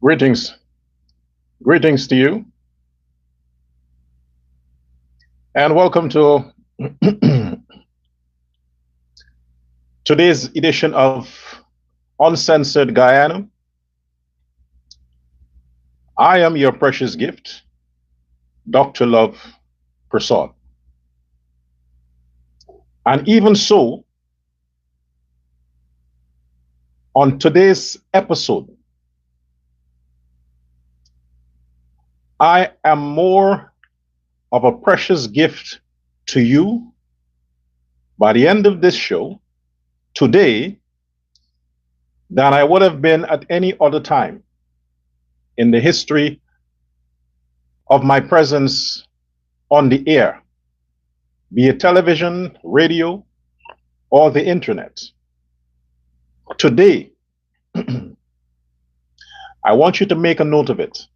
Greetings. Greetings to you, and welcome to today's edition of Uncensored Guyana. I am your precious gift, Dr. Love Prasad. And even so, on today's episode, I am more of a precious gift to you by the end of this show today than I would have been at any other time in the history of my presence on the air, be it television, radio, or the internet. Today, I want you to make a note of it,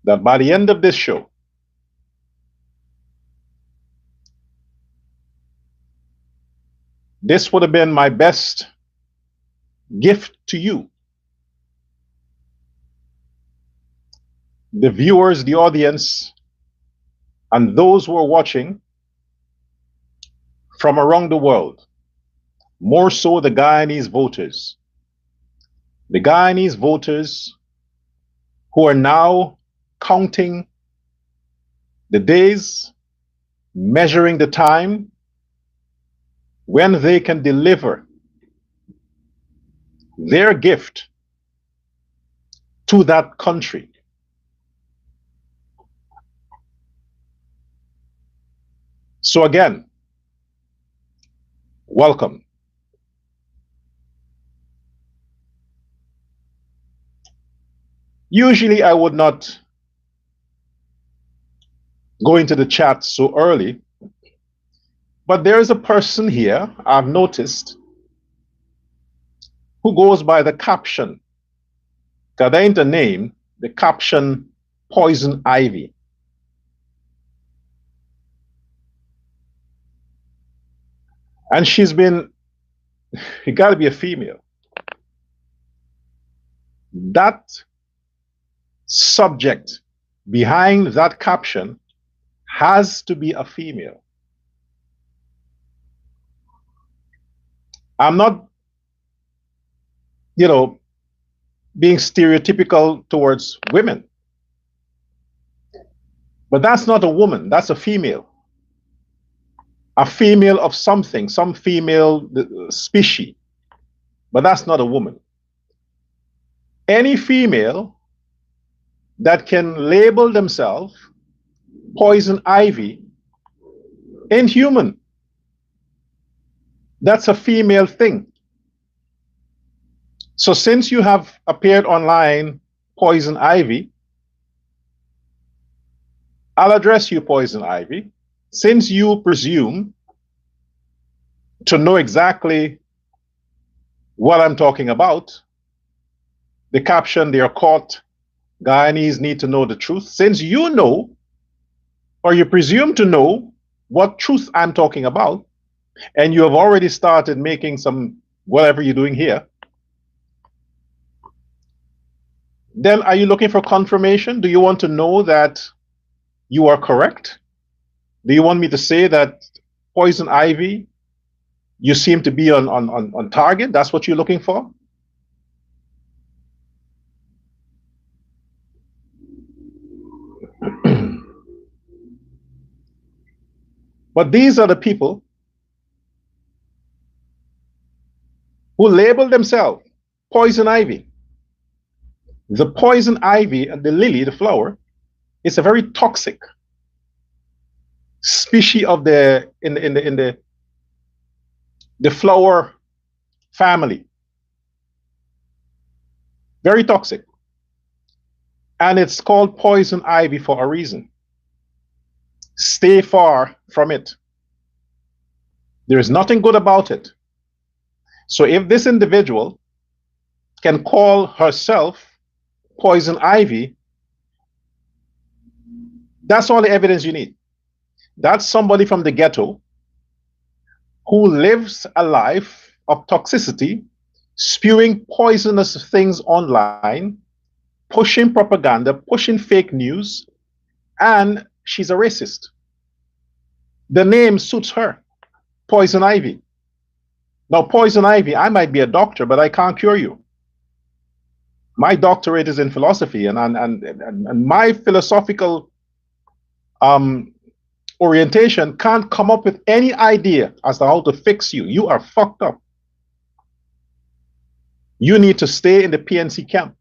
that by the end of this show, this would have been my best gift to you, the viewers, the audience, and those who are watching from around the world, more so the Guyanese voters. The Guyanese voters who are now counting the days, measuring the time when they can deliver their gift to that country. So again, welcome. Usually I would not go into the chat so early, but there is a person here I've noticed who goes by the caption, that ain't a name, the caption Poison Ivy. And she's been, it gotta be a female. That subject behind that caption has to be a female. I'm not, being stereotypical towards women, but that's not a woman, that's a female. A female of something, some female species, but that's not a woman. Any female that can label themselves Poison Ivy ain't human. That's a female thing. So since you have appeared online, Poison Ivy, I'll address you, Poison Ivy. Since you presume to know exactly what I'm talking about, the caption, they are caught, Guyanese need to know the truth. Since you know, or you presume to know what truth I'm talking about, and you have already started making some, whatever you're doing here, then are you looking for confirmation? Do you want to know that you are correct? Do you want me to say that Poison Ivy, you seem to be on target? That's what you're looking for? But these are the people who label themselves Poison Ivy. The poison ivy and the lily, the flower, is a very toxic species of the flower family. Very toxic. And it's called poison ivy for a reason. Stay far from it. There is nothing good about it. So if this individual can call herself Poison Ivy, that's all the evidence you need. That's somebody from the ghetto who lives a life of toxicity, spewing poisonous things online, pushing propaganda, pushing fake news, and she's a racist. The name suits her, Poison Ivy. Now, Poison Ivy, I might be a doctor, but I can't cure you. My doctorate is in philosophy, and my philosophical orientation can't come up with any idea as to how to fix you. You are fucked up. You need to stay in the PNC camp.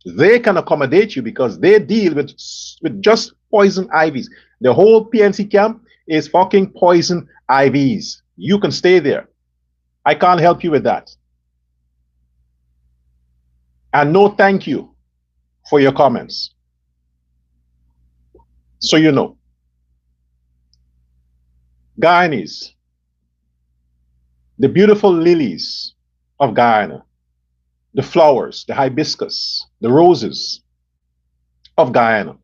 They can accommodate you because they deal with just poison ivies. The whole PNC camp is fucking poison ivies. You can stay there. I can't help you with that. And no thank you for your comments. So you know. Guyanese, the beautiful lilies of Guyana, the flowers, the hibiscus, the roses of Guyana,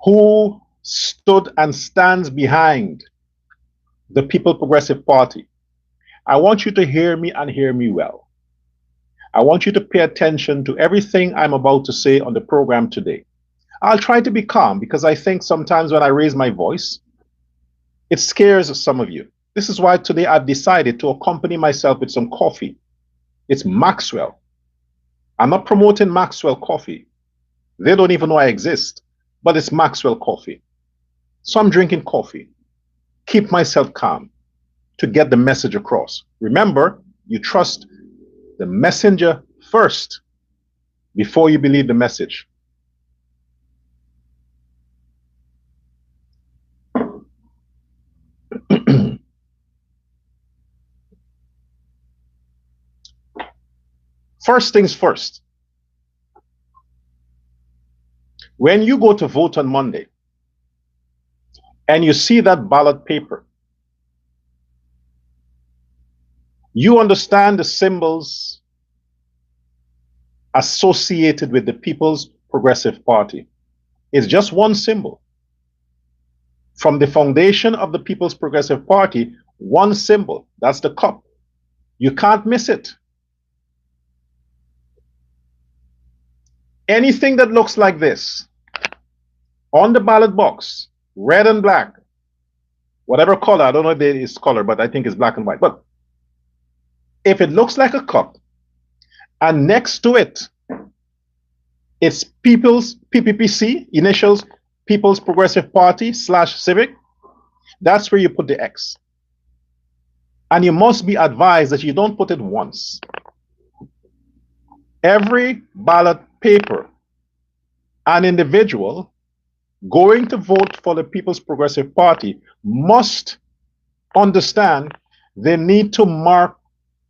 who stood and stands behind the People Progressive Party. I want you to hear me and hear me well. I want you to pay attention to everything I'm about to say on the program today. I'll try to be calm because I think sometimes when I raise my voice, it scares some of you. This is why today I've decided to accompany myself with some coffee. It's Maxwell. I'm not promoting Maxwell coffee. They don't even know I exist, but it's Maxwell coffee. So I'm drinking coffee. Keep myself calm to get the message across. Remember, you trust the messenger first before you believe the message. First things first. When you go to vote on Monday and you see that ballot paper, you understand the symbols associated with the People's Progressive Party. It's just one symbol. From the foundation of the People's Progressive Party, one symbol, that's the cup. You can't miss it. Anything that looks like this on the ballot box, red and black, whatever color, I don't know if it is color, but I think it's black and white. But if it looks like a cup and next to it, it's People's PPPC, initials, People's Progressive Party / Civic, that's where you put the X. And you must be advised that you don't put it once. Every ballot paper, an individual going to vote for the People's Progressive Party must understand they need to mark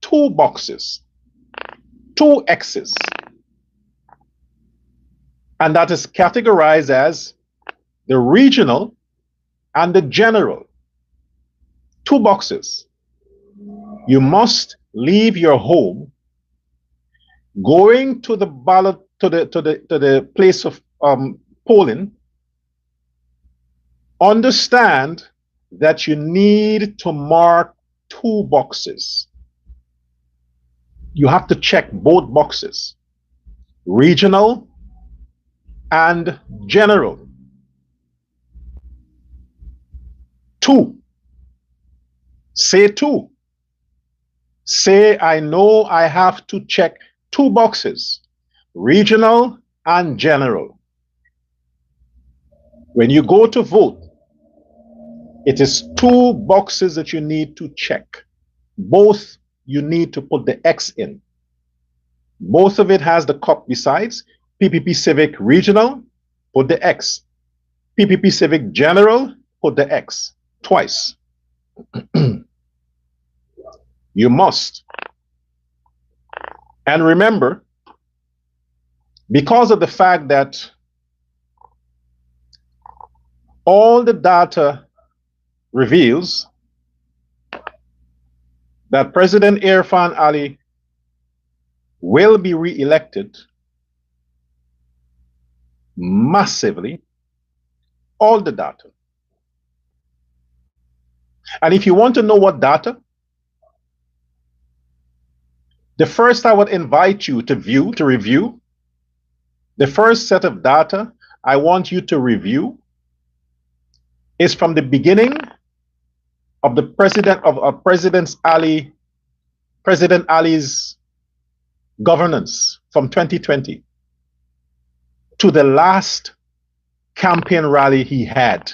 2 boxes, 2 X's. And that is categorized as the regional and the general. 2 boxes. You must leave your home, going to the ballot, to the place of polling. Understand that you need to mark 2 boxes. You have to check both boxes, regional and general. 2. Say 2. Say, I know I have to check 2 boxes, regional and general. When you go to vote, it is 2 boxes that you need to check. Both you need to put the X in. Both of it has the cup besides. PPP Civic Regional, put the X. PPP Civic General, put the X. Twice. You must. And remember, because of the fact that all the data reveals that President Irfaan Ali will be re-elected massively, all the data. And if you want to know what data, the first I would invite you to review The first set of data I want you to review is from the beginning of the President Ali's governance from 2020 to the last campaign rally he had.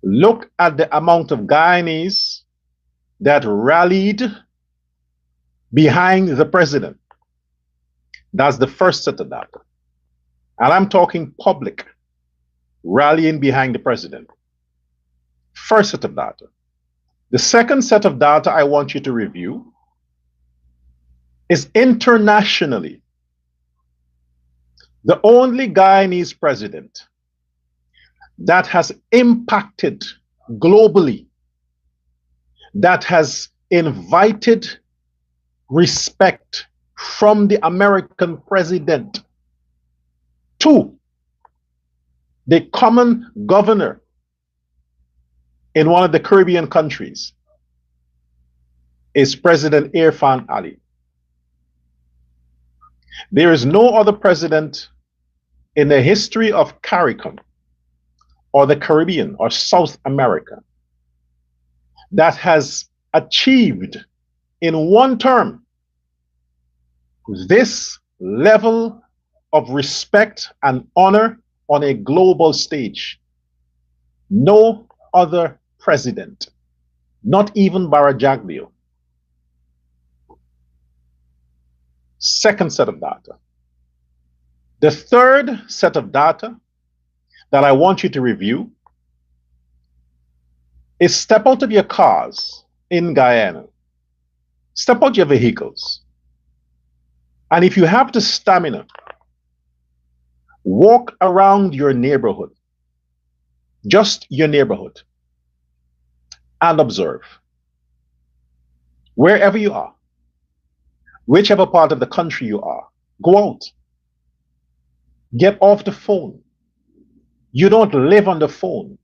Look at the amount of Guyanese that rallied behind the president. That's the first set of data. And I'm talking public rallying behind the president. First set of data. The second set of data I want you to review is internationally. The only Guyanese president that has impacted globally, that has invited respect from the American president to the common governor in one of the Caribbean countries is President Irfaan Ali. There is no other president in the history of CARICOM or the Caribbean or South America that has achieved in one term this level of respect and honor on a global stage. No other president, not even Barajaglio. Second set of data. The third set of data that I want you to review is step out of your cars in Guyana. Step out your vehicles. And if you have the stamina, walk around your neighborhood, just your neighborhood, and observe. Wherever you are, whichever part of the country you are, go out. Get off the phone. You don't live on the phone.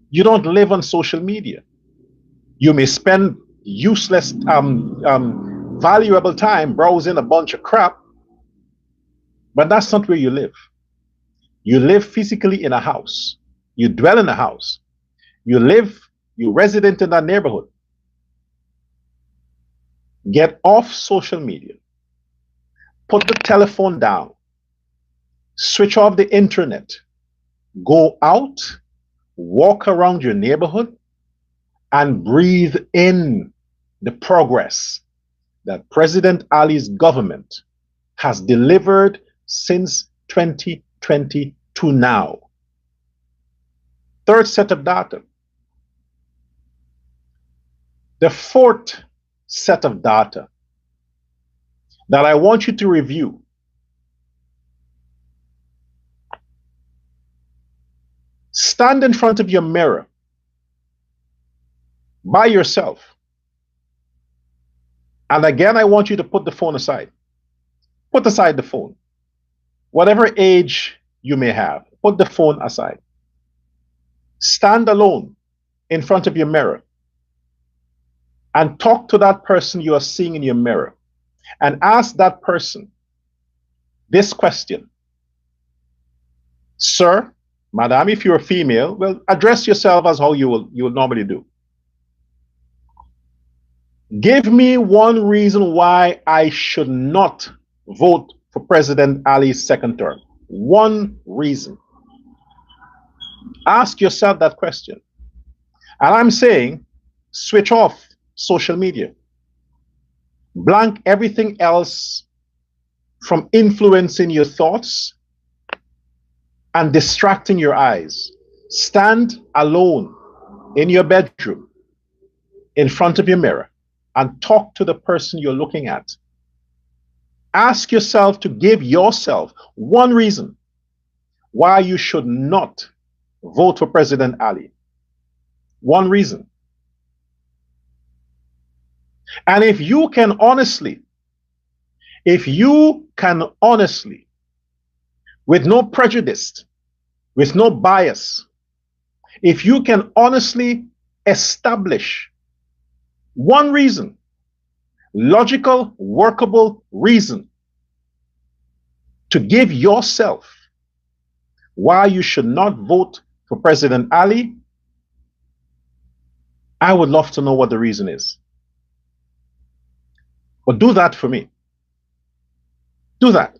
You don't live on social media. You may spend useless, valuable time browsing a bunch of crap, but that's not where you live. You live physically in a house. You dwell in a house. You resident in that neighborhood. Get off social media. Put the telephone down. Switch off the internet. Go out, walk around your neighborhood, and breathe in the progress that President Ali's government has delivered since 2020 to now. Third set of data. The fourth set of data that I want you to review stand in front of your mirror by yourself. And again, I want you to put the phone aside. Put aside the phone. Whatever age you may have, put the phone aside. Stand alone in front of your mirror and talk to that person you are seeing in your mirror and ask that person this question. Sir, madam, if you're a female, well, address yourself as how you will normally do. Give me one reason why I should not vote for President Ali's second term. One reason. Ask yourself that question. And I'm saying, switch off social media. Blank everything else from influencing your thoughts and distracting your eyes. Stand alone in your bedroom, in front of your mirror, and talk to the person you're looking at. Ask yourself to give yourself one reason why you should not vote for President Ali. One reason. And if you can honestly, with no prejudice, with no bias, if you can honestly establish one reason, logical, workable reason to give yourself why you should not vote for President Ali, I would love to know what the reason is. But do that for me. Do that.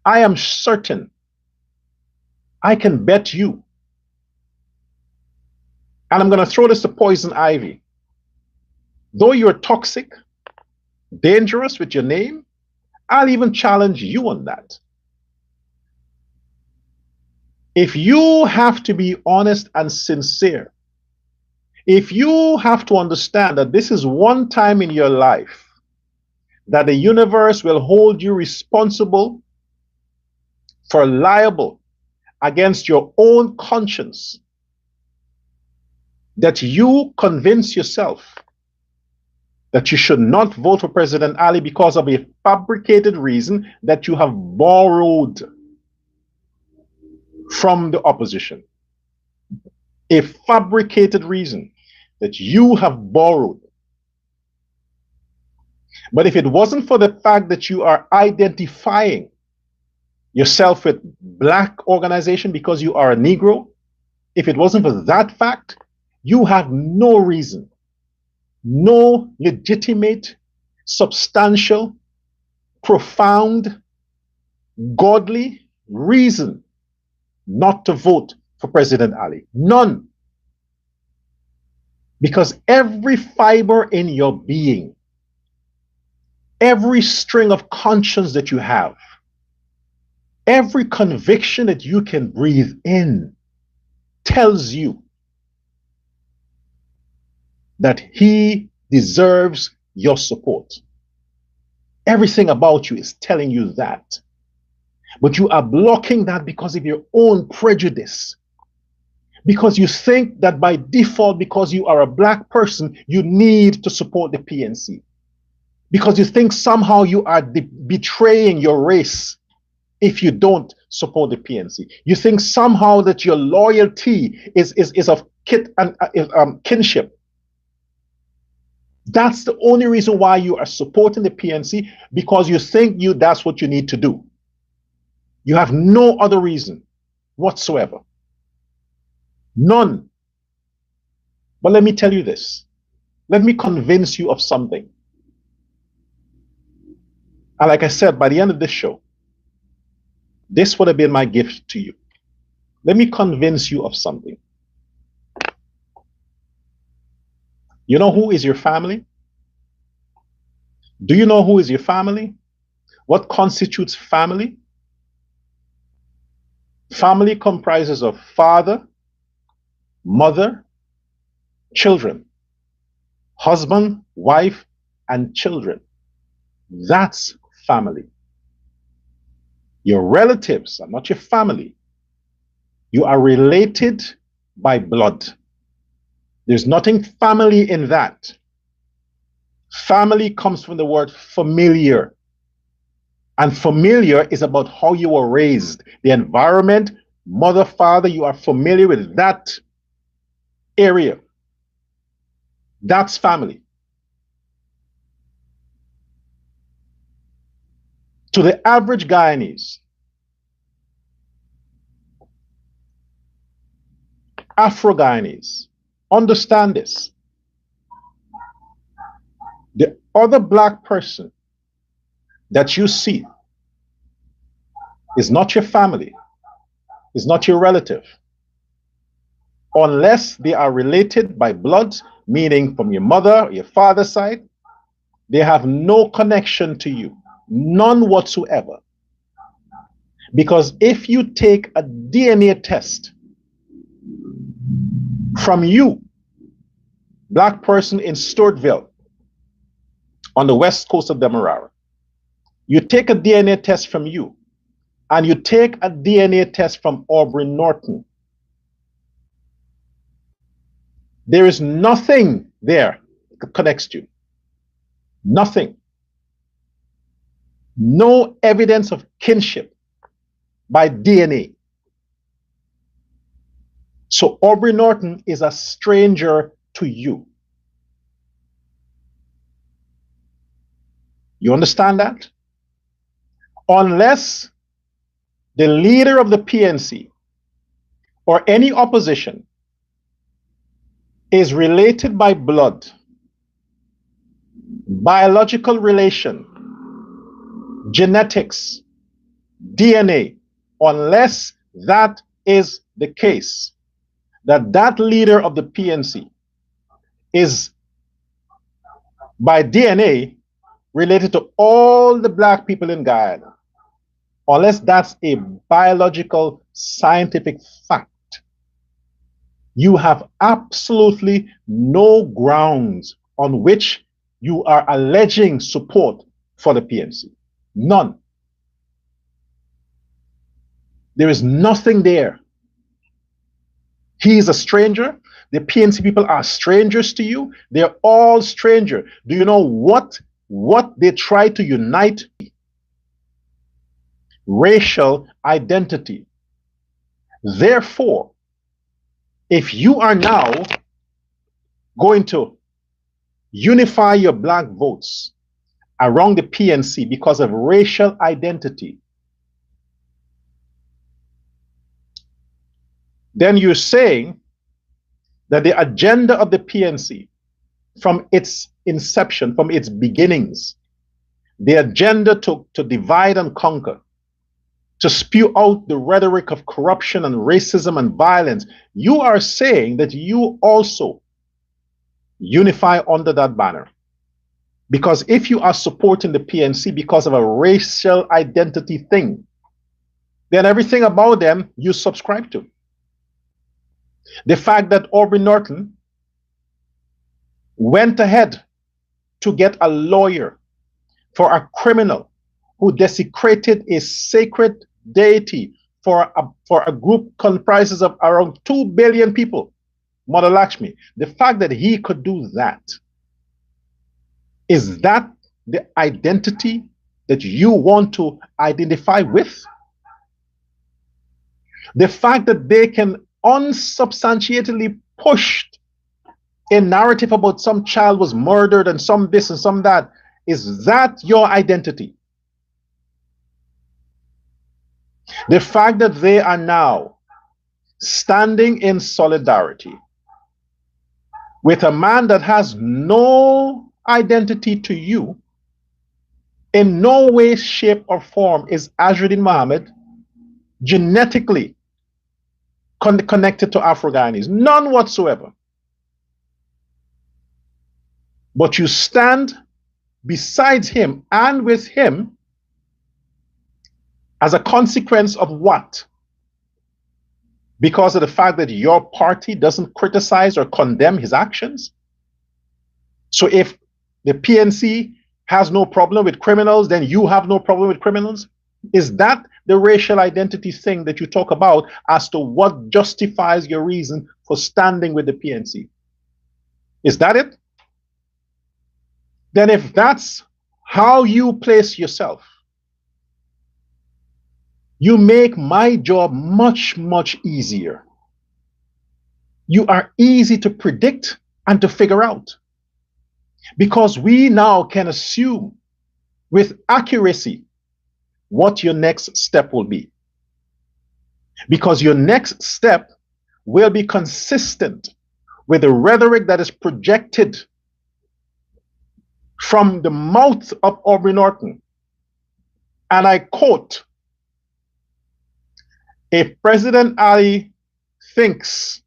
I am certain I can bet you, and I'm going to throw this to Poison Ivy. Though you're toxic, dangerous with your name, I'll even challenge you on that. If you have to be honest and sincere, if you have to understand that this is one time in your life that the universe will hold you responsible for liable against your own conscience, that you convince yourself that you should not vote for President Ali because of a fabricated reason that you have borrowed from the opposition. A fabricated reason that you have borrowed. But if it wasn't for the fact that you are identifying yourself with black organization because you are a Negro, if it wasn't for that fact, you have no reason, no legitimate, substantial, profound, godly reason not to vote for President Ali. None. Because every fiber in your being, every string of conscience that you have, every conviction that you can breathe in tells you that he deserves your support. Everything about you is telling you that. But you are blocking that because of your own prejudice. Because you think that by default, because you are a black person, you need to support the PNC. Because you think somehow you are betraying your race if you don't support the PNC. You think somehow that your loyalty is of kinship. That's the only reason why you are supporting the PNC, because you think that's what you need to do. You have no other reason whatsoever. None. But let me tell you this. Let me convince you of something. And like I said, by the end of this show, this would have been my gift to you. Let me convince you of something. You know who is your family? Do you know who is your family? What constitutes family? Family comprises of father, mother, children, husband, wife, and children. That's family. Your relatives are not your family. You are related by blood. There's nothing family in that. Family comes from the word familiar. And familiar is about how you were raised, the environment, mother, father, you are familiar with that area. That's family. To the average Guyanese, Afro-Guyanese, understand this. The other black person that you see is not your family, is not your relative, unless they are related by blood, meaning from your mother or your father's side. They have no connection to you, none whatsoever. Because if you take a DNA test from you, black person in Stewartville on the west coast of Demerara, you take a DNA test from you, and you take a DNA test from Aubrey Norton, there is nothing there that connects you. Nothing. No evidence of kinship by DNA. So Aubrey Norton is a stranger to you. You understand that? Unless the leader of the PNC or any opposition is related by blood, biological relation, genetics, DNA, unless that is the case, that leader of the PNC is by DNA related to all the black people in Guyana, unless that's a biological scientific fact, you have absolutely no grounds on which you are alleging support for the PNC. None. There is nothing there. He is a stranger. The PNC people are strangers to you. They're all strangers. Do you know what they try to unite? Racial identity. Therefore, if you are now going to unify your black votes around the PNC because of racial identity, then you're saying that the agenda of the PNC from its inception, from its beginnings, the agenda to divide and conquer, to spew out the rhetoric of corruption and racism and violence, you are saying that you also unify under that banner. Because if you are supporting the PNC because of a racial identity thing, then everything about them you subscribe to. The fact that Aubrey Norton went ahead to get a lawyer for a criminal who desecrated a sacred deity for a group comprises of around 2 billion people, Mother Lakshmi, the fact that he could do that, is that the identity that you want to identify with? The fact that they can unsubstantiatedly push a narrative about some child was murdered and some this and some that, is that your identity? The fact that they are now standing in solidarity with a man that has no identity to you, in no way, shape, or form is Azruddin Muhammad genetically connected to Afro-Guyanese. None whatsoever. But you stand beside him and with him as a consequence of what? Because of the fact that your party doesn't criticize or condemn his actions? So if the PNC has no problem with criminals, then you have no problem with criminals? Is that the racial identity thing that you talk about as to what justifies your reason for standing with the PNC? Is that it? Then if that's how you place yourself, you make my job much, much easier. You are easy to predict and to figure out, because we now can assume with accuracy what your next step will be. Because your next step will be consistent with the rhetoric that is projected from the mouth of Aubrey Norton. And I quote, if President Ali thinks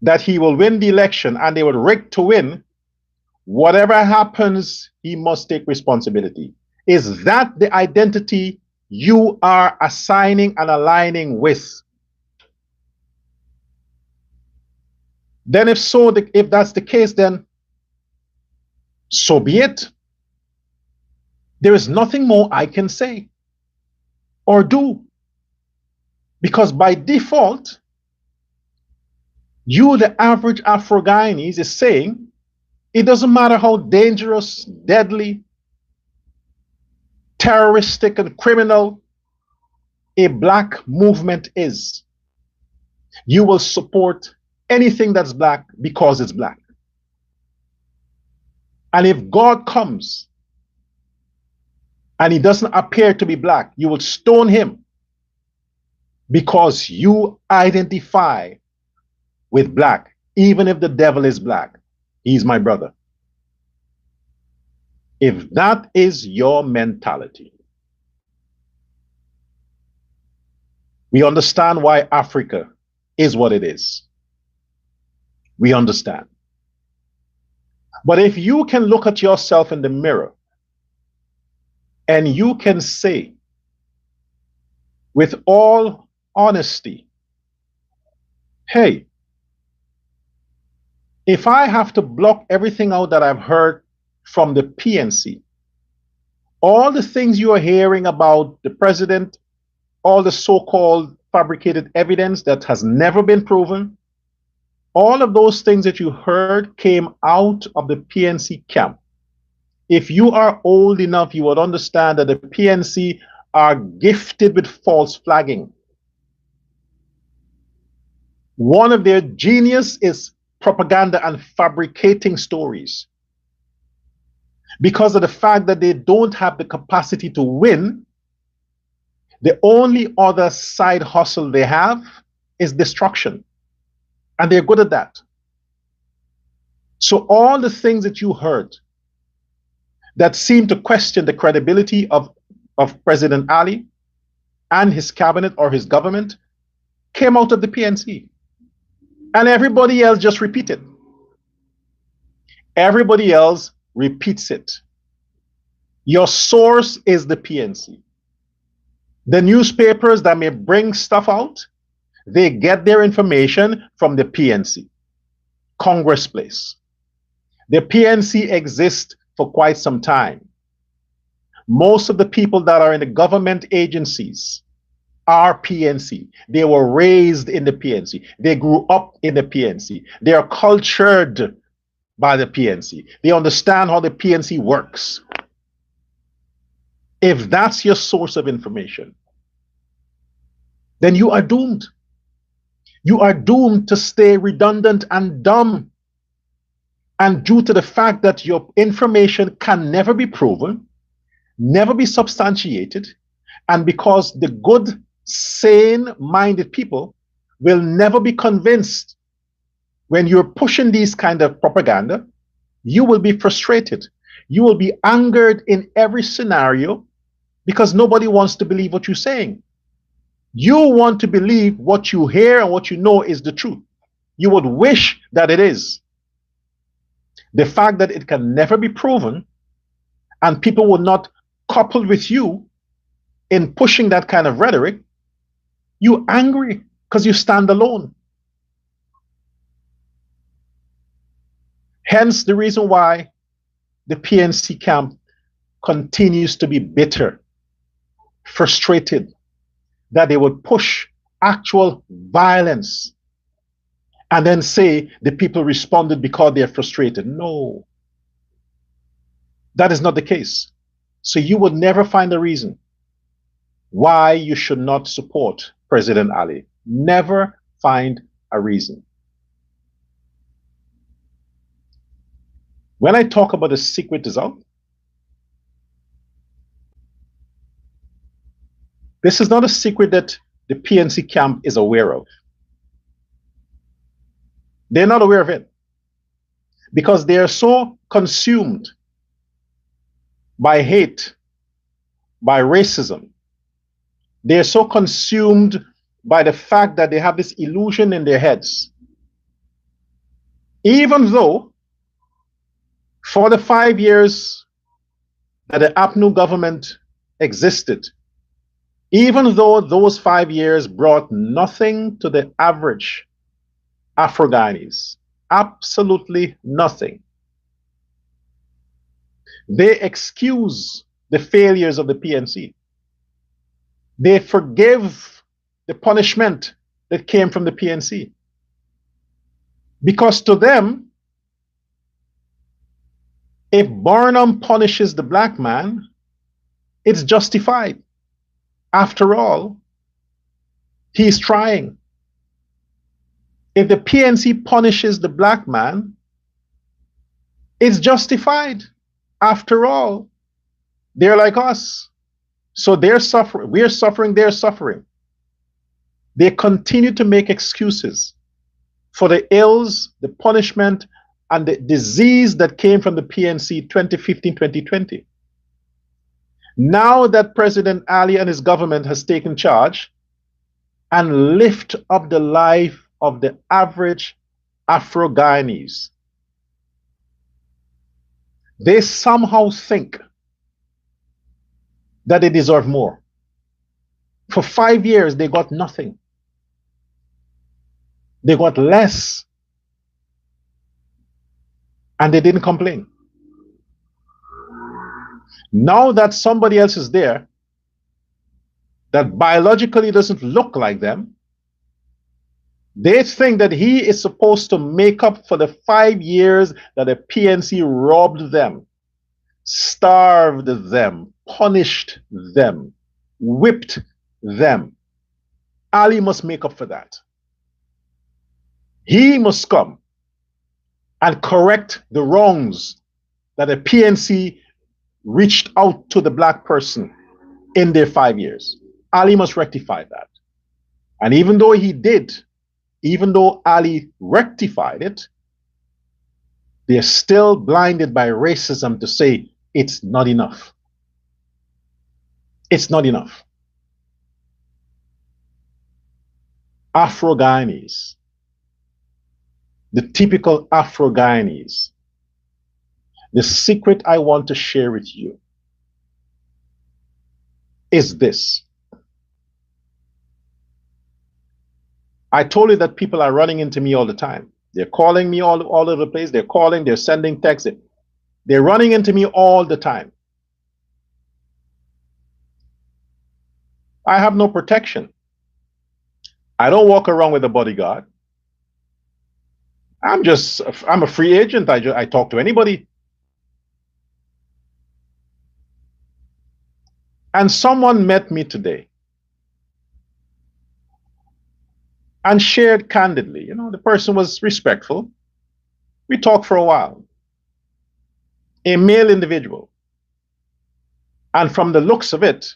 that he will win the election and they will rig to win, whatever happens, he must take responsibility. Is that the identity you are assigning and aligning with? Then if so, if that's the case, then so be it. There is nothing more I can say or do. Because by default, you, the average Afro-Guyanese, is saying, it doesn't matter how dangerous, deadly, terroristic, and criminal a black movement is, you will support anything that's black because it's black. And if God comes and he doesn't appear to be black, you will stone him because you identify with black. Even if the devil is black, he's my brother. If that is your mentality, we understand why Africa is what it is. We understand. But if you can look at yourself in the mirror and you can say with all honesty, hey, if I have to block everything out that I've heard from the PNC, all the things you are hearing about the president, all the so-called fabricated evidence that has never been proven, all of those things that you heard came out of the PNC camp. If you are old enough, you would understand that the PNC are gifted with false flagging. One of their genius is propaganda and fabricating stories. Because of the fact that they don't have the capacity to win, the only other side hustle they have is destruction. And they're good at that. So all the things that you heard that seem to question the credibility of President Ali and his cabinet or his government came out of the PNC. And everybody else just repeated. Everybody else repeats it. Your source is the PNC. The newspapers that may bring stuff out, they get their information from the PNC, Congress Place. The PNC exists for quite some time. Most of the people that are in the government agencies are PNC. They were raised in the PNC. They grew up in the PNC. They are cultured by the PNC. They understand how the PNC works. If that's your source of information, then you are doomed. You are doomed to stay redundant and dumb. And due to the fact that your information can never be proven, never be substantiated, and because the good, sane-minded people will never be convinced when you're pushing these kind of propaganda, you will be frustrated. You will be angered in every scenario because nobody wants to believe what you're saying. You want to believe what you hear and what you know is the truth. You would wish that it is. The fact that it can never be proven and people would not couple with you in pushing that kind of rhetoric, you're angry because you stand alone. Hence the reason why the PNC camp continues to be bitter, frustrated, that they would push actual violence and then say the people responded because they're frustrated. No, that is not the case. So you would never find a reason why you should not support President Ali. Never find a reason. When I talk about a secret result, this is not a secret that the PNC camp is aware of. They're not aware of it because they are so consumed by hate, by racism. They are so consumed by the fact that they have this illusion in their heads. Even though for the 5 years that the APNU government existed, even though those 5 years brought nothing to the average Afro-Guyanese, absolutely nothing, they excuse the failures of the PNC. They forgive the punishment that came from the PNC. Because to them, if Barnum punishes the black man, it's justified. After all, he's trying. If the PNC punishes the black man, it's justified. After all, they're like us. So they're suffering, we're suffering, they're suffering. They continue to make excuses for the ills, the punishment, and the disease that came from the PNC 2015, 2020. Now that President Ali and his government has taken charge and lift up the life of the average Afro-Guyanese, they somehow think that they deserve more. For 5 years, they got nothing. They got less. And they didn't complain. Now that somebody else is there that biologically doesn't look like them, they think that he is supposed to make up for the 5 years that the PNC robbed them, starved them, punished them, whipped them. Ali must make up for that. He must come and correct the wrongs that the PNC reached out to the black person in their 5 years. Ali must rectify that. And even though he did, even though Ali rectified it, they're still blinded by racism to say it's not enough. It's not enough. Afro-Guyanese, the typical Afro-Guyanese, the secret I want to share with you is this. I told you that people are running into me all the time. They're calling me all over the place. They're calling, they're sending texts. They're running into me all the time. I have no protection. I don't walk around with a bodyguard. I'm a free agent. I talk to anybody. And someone met me today and shared candidly. You know, the person was respectful. We talked for a while. A male individual. And from the looks of it,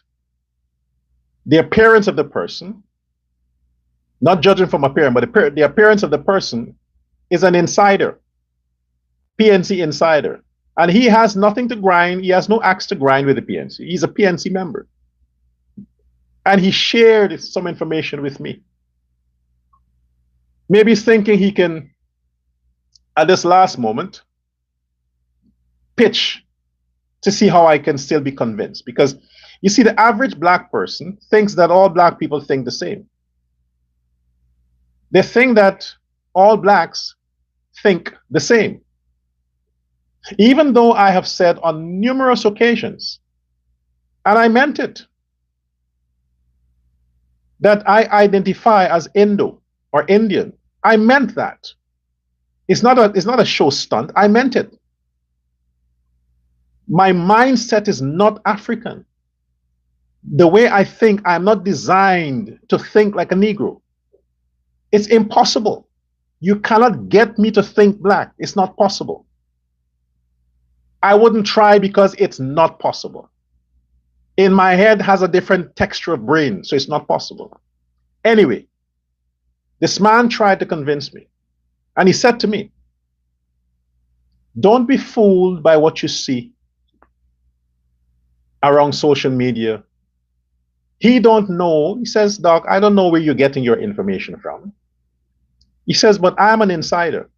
the appearance of the person, not judging from appearance, but the appearance of the person is an insider, PNC insider. And he has nothing to grind. He has no axe to grind with the PNC. He's a PNC member. And he shared some information with me. Maybe he's thinking he can, at this last moment, pitch to see how I can still be convinced. Because you see, the average black person thinks that all black people think the same. They think that all blacks think the same. Even though I have said on numerous occasions, and I meant it, that I identify as Indo or Indian. I meant that. It's not a show stunt. I meant it. My mindset is not African. The way I think, I'm not designed to think like a Negro. It's impossible. You cannot get me to think black. It's not possible. I wouldn't try because it's not possible. In my head has a different texture of brain, so it's not possible. Anyway, this man tried to convince me. And he said to me, don't be fooled by what you see around social media. He don't know. He says, Doc, I don't know where you're getting your information from. He says, but I'm an insider.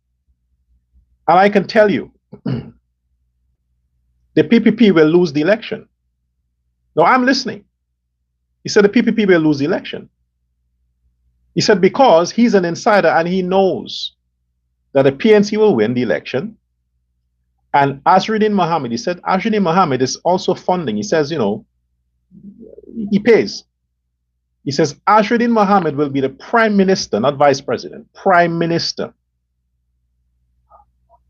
And I can tell you, the PPP will lose the election. No, I'm listening. He said the PPP will lose the election. He said because he's an insider and he knows that the PNC will win the election. And Azruddin Mohammed, he said, Azruddin Mohammed is also funding. He says, you know, he pays. He says, Azruddin Mohammed will be the prime minister, not vice president, prime minister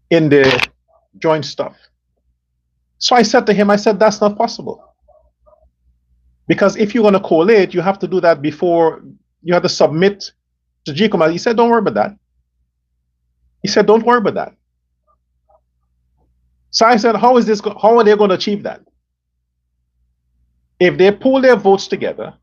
in the joint stuff. So I said to him, I said, that's not possible. Because if you want to collate, you have to do that before you have to submit to GCOM. He said, don't worry about that. He said, don't worry about that. So I said, how are they going to achieve that? If they pull their votes together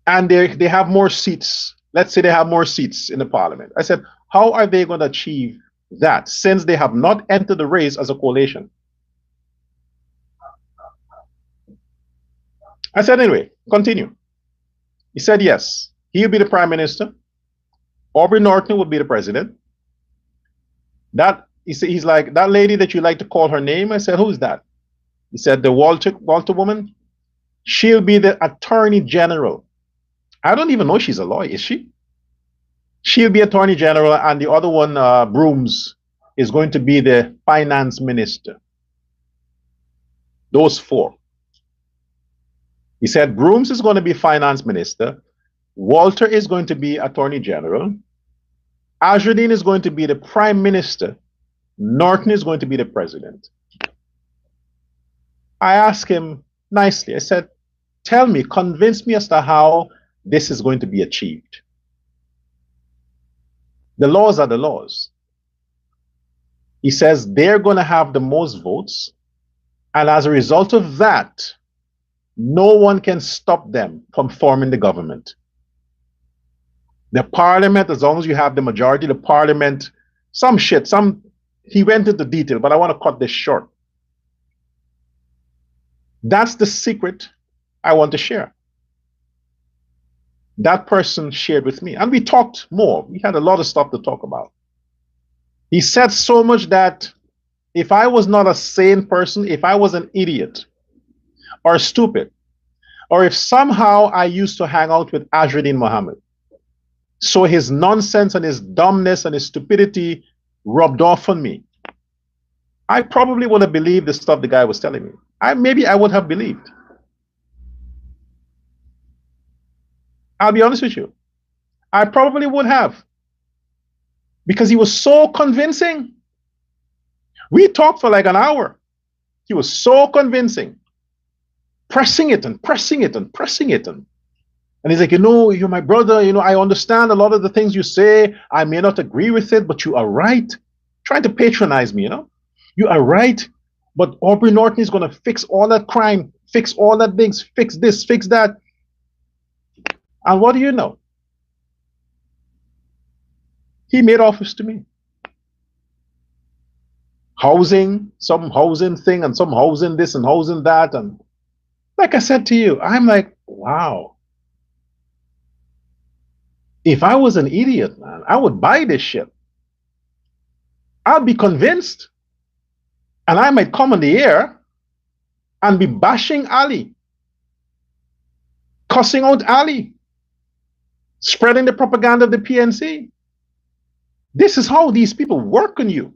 and they have more seats, let's say they have more seats in the parliament. I said, how are they going to achieve that since they have not entered the race as a coalition? I said, anyway, continue. He said, yes, he'll be the prime minister. Aubrey Norton would be the president. He's like, that lady that you like to call her name. I said, who's that? He said, the Walter woman. She'll be the attorney general. I don't even know she's a lawyer, is she? She'll be attorney general, and the other one, Brooms, is going to be the finance minister. Those four. He said Brooms is going to be finance minister. Walter is going to be attorney general. Azradine is going to be the prime minister. Norton is going to be the president. I asked him nicely, I said, tell me, convince me as to how this is going to be achieved. The laws are the laws. He says they're going to have the most votes, and as a result of that, no one can stop them from forming the government. The parliament, as long as you have the majority, the parliament, he went into detail, but I want to cut this short. That's the secret I want to share. That person shared with me, and we talked more. We had a lot of stuff to talk about. He said so much that if I was not a sane person, if I was an idiot or stupid, or if somehow I used to hang out with Azradine Mohammed, so his nonsense and his dumbness and his stupidity rubbed off on me, I probably would have believed the stuff the guy was telling me. Maybe I would have believed. I'll be honest with you. I probably would have. Because he was so convincing. We talked for like an hour. He was so convincing. Pressing it and pressing it and pressing it. And he's like, you're my brother. I understand a lot of the things you say. I may not agree with it, but you are right. Trying to patronize me, You are right. But Aubrey Norton is going to fix all that crime, fix all that things, fix this, fix that. And what do you know? He made offers to me. Housing, some housing thing, and some housing this and housing that. And like I said to you, I'm like, wow. If I was an idiot, man, I would buy this shit. I'd be convinced. And I might come on the air and be bashing Ali, cussing out Ali, spreading the propaganda of the PNC. This is how these people work on you.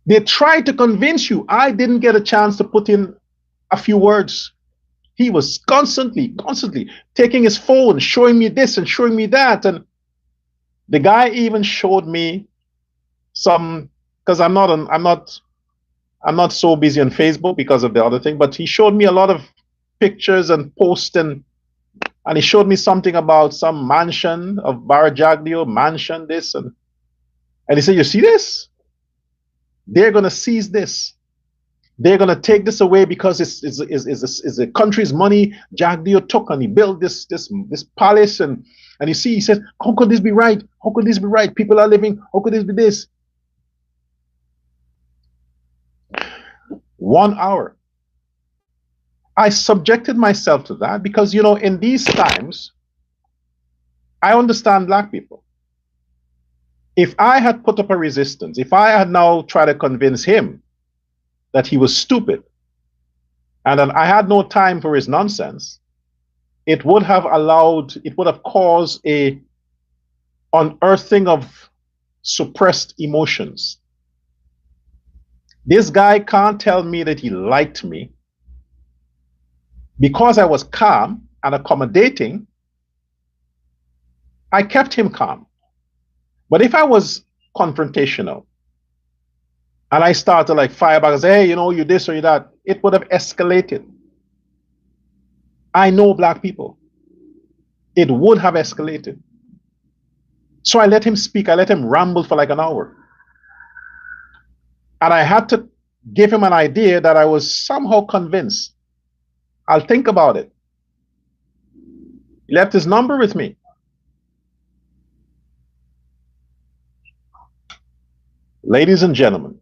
They try to convince you. I didn't get a chance to put in a few words. He was constantly taking his phone, showing me this and showing me that. And the guy even showed me some, because I'm not so busy on Facebook because of the other thing, but he showed me a lot of pictures and posts, and he showed me something about some mansion of Barajagdio, mansion this, and he said, you see this? They're going to seize this. They're going to take this away because it's the country's money. Jagdio took and he built this palace, and you see, he said, how could this be right? How could this be right? People are living. How could this be this? 1 hour. I subjected myself to that because, in these times, I understand black people. If I had put up a resistance, if I had now tried to convince him that he was stupid and that I had no time for his nonsense, it would have caused a unearthing of suppressed emotions. This guy can't tell me that he liked me. Because I was calm and accommodating, I kept him calm. But if I was confrontational and I started like fire back and say, hey, you this or you that, it would have escalated. I know black people. It would have escalated. So I let him speak. I let him ramble for like an hour. And I had to give him an idea that I was somehow convinced I'll think about it. He left his number with me. Ladies and gentlemen,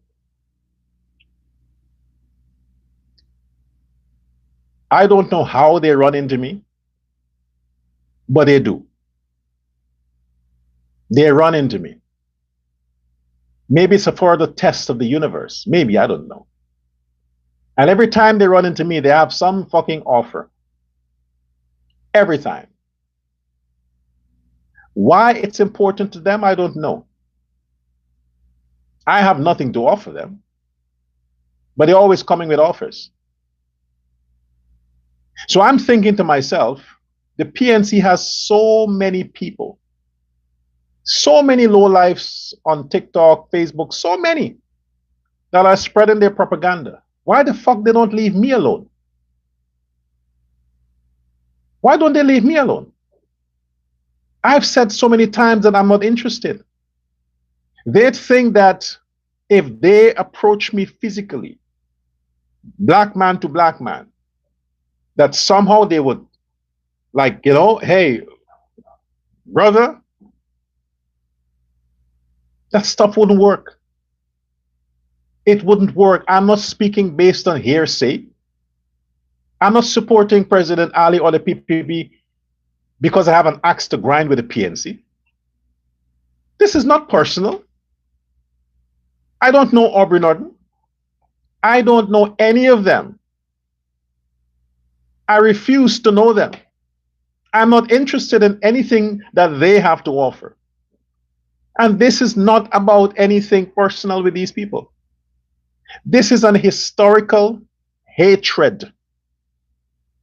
I don't know how they run into me, but they do. They run into me. Maybe it's a further test of the universe. Maybe, I don't know. And every time they run into me, they have some fucking offer. Every time. Why it's important to them, I don't know. I have nothing to offer them, but they're always coming with offers. So I'm thinking to myself, the PNC has so many people, so many lowlifes on TikTok, Facebook, so many that are spreading their propaganda. Why the fuck they don't leave me alone? Why don't they leave me alone? I've said so many times that I'm not interested. They think that if they approach me physically, black man to black man, that somehow they would, like, you know, hey, brother, that stuff wouldn't work. It wouldn't work. I'm not speaking based on hearsay. I'm not supporting President Ali or the PPP because I have an axe to grind with the PNC. This is not personal. I don't know Aubrey Norton. I don't know any of them. I refuse to know them. I'm not interested in anything that they have to offer. And this is not about anything personal with these people. This is an historical hatred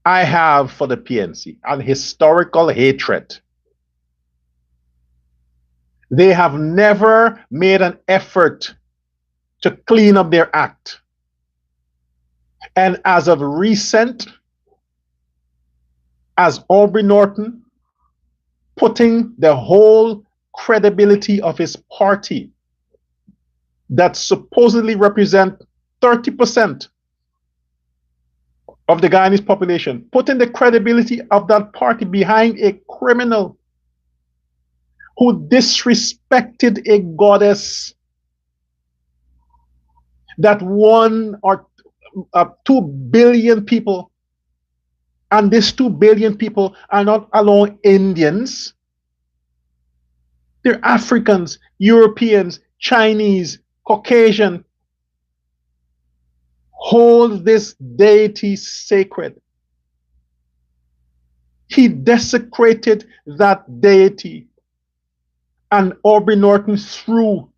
I have for the PNC, an historical hatred. They have never made an effort to clean up their act. And as of recent, as Aubrey Norton putting the whole credibility of his party that supposedly represent 30% of the Guyanese population, putting the credibility of that party behind a criminal who disrespected a goddess that 1 or 2 billion people, and these 2 billion people are not alone Indians. They're Africans, Europeans, Chinese, Caucasian. Hold this deity sacred. He desecrated that deity, and Aubrey Norton threw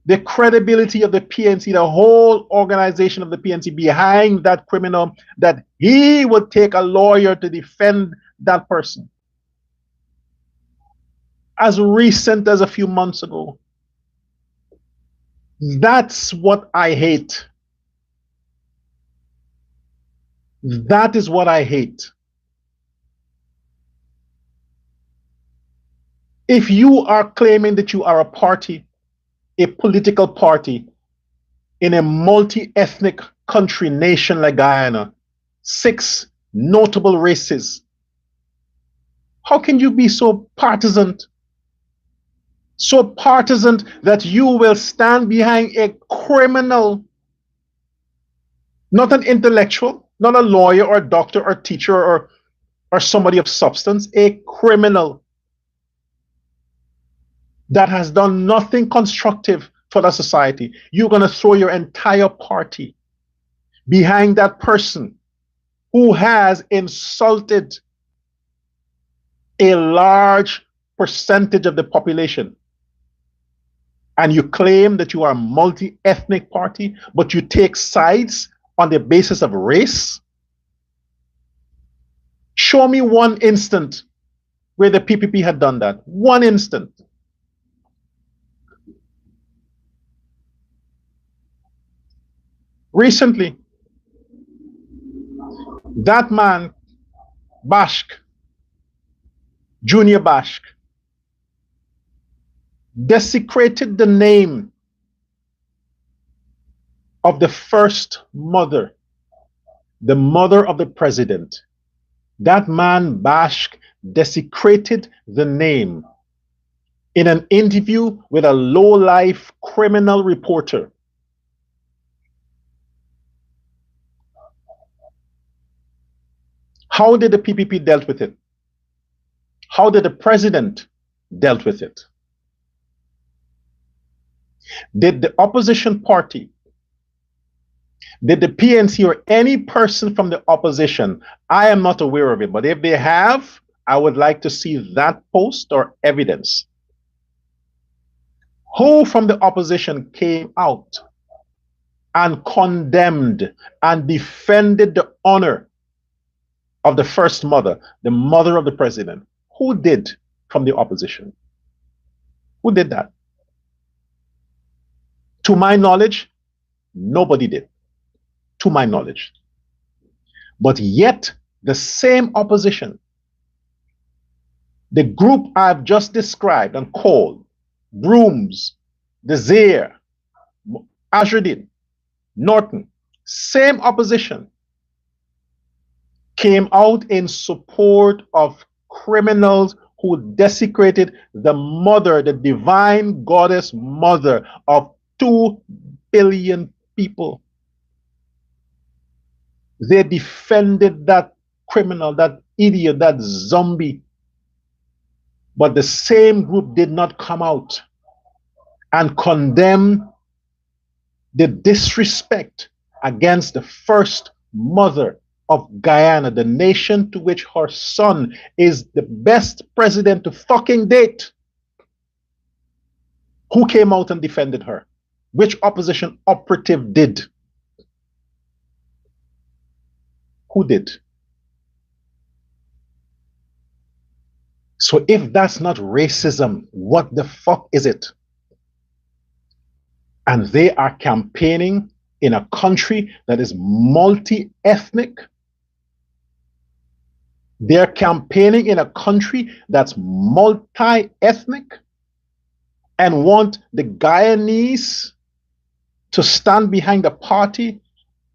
the credibility of the PNC, the whole organization of the PNC behind that criminal, that he would take a lawyer to defend that person. As recent as a few months ago. That's what I hate. That is what I hate. If you are claiming that you are a party, a political party in a multi-ethnic country, nation like Guyana, 6 notable races, how can you be so partisan? So partisan that you will stand behind a criminal, not an intellectual, not a lawyer or a doctor or teacher or somebody of substance, a criminal that has done nothing constructive for the society. You're going to throw your entire party behind that person who has insulted a large percentage of the population. And you claim that you are a multi-ethnic party, but you take sides on the basis of race? Show me one instant where the PPP had done that. One instant. Recently, that man, Bashk, Junior Bashk, desecrated the name of the first mother the mother of the president. That man Bashk desecrated the name in an interview with a low-life criminal reporter. How did the PPP dealt with it? How did the president dealt with it? Did the opposition party, did the PNC or any person from the opposition, I am not aware of it, but if they have, I would like to see that post or evidence. Who from the opposition came out and condemned and defended the honor of the first mother, the mother of the president? Who did from the opposition? Who did that? To my knowledge, nobody did. To my knowledge. But yet, the same opposition, the group I've just described and called, Brooms, Desire, Azruddin, Norton, same opposition came out in support of criminals who desecrated the mother, the divine goddess mother of 2 billion people. They defended that criminal, that idiot, that zombie. But the same group did not come out and condemn the disrespect against the first mother of Guyana, the nation to which her son is the best president to fucking date. Who came out and defended her? Which opposition operative did? Who did? So if that's not racism, what the fuck is it? And they are campaigning in a country that is multi-ethnic. They're campaigning in a country that's multi-ethnic and want the Guyanese to stand behind a party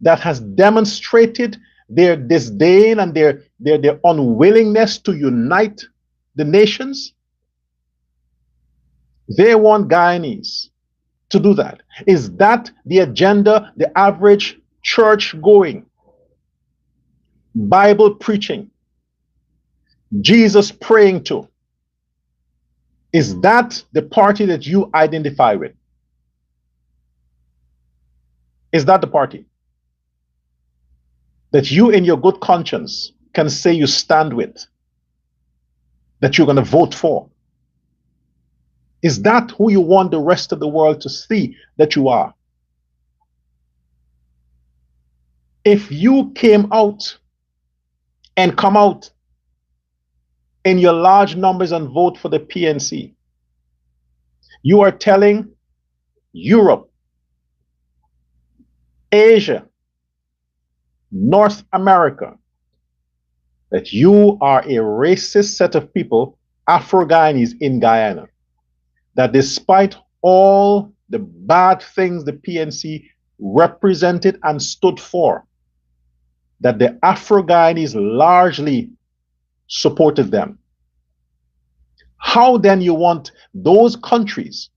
that has demonstrated their disdain and their unwillingness to unite the nations. They want Guyanese to do that. Is that the agenda the average church going, Bible preaching, Jesus praying to? Is that the party that you identify with? Is that the party that you in your good conscience can say you stand with, that you're going to vote for? Is that who you want the rest of the world to see that you are? If you came out and come out in your large numbers and vote for the PNC, you are telling Europe, Asia, North America, that you are a racist set of people, Afro-Guyanese in Guyana, that despite all the bad things the PNC represented and stood for, that the Afro-Guyanese largely supported them. How then you want those countries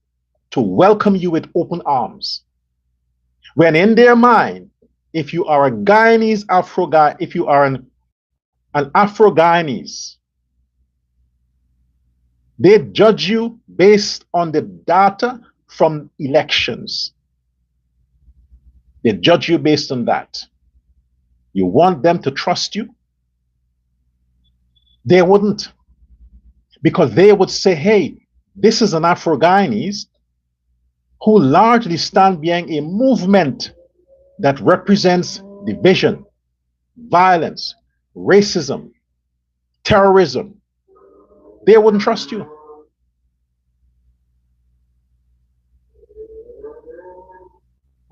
to welcome you with open arms, when in their mind, if you are a Guyanese Afro-Guy, if you are an Afro-Guyanese, they judge you based on the data from elections. They judge you based on that. You want them to trust you? They wouldn't. Because they would say, hey, this is an Afro-Guyanese who largely stand behind a movement that represents division, violence, racism, terrorism. They wouldn't trust you.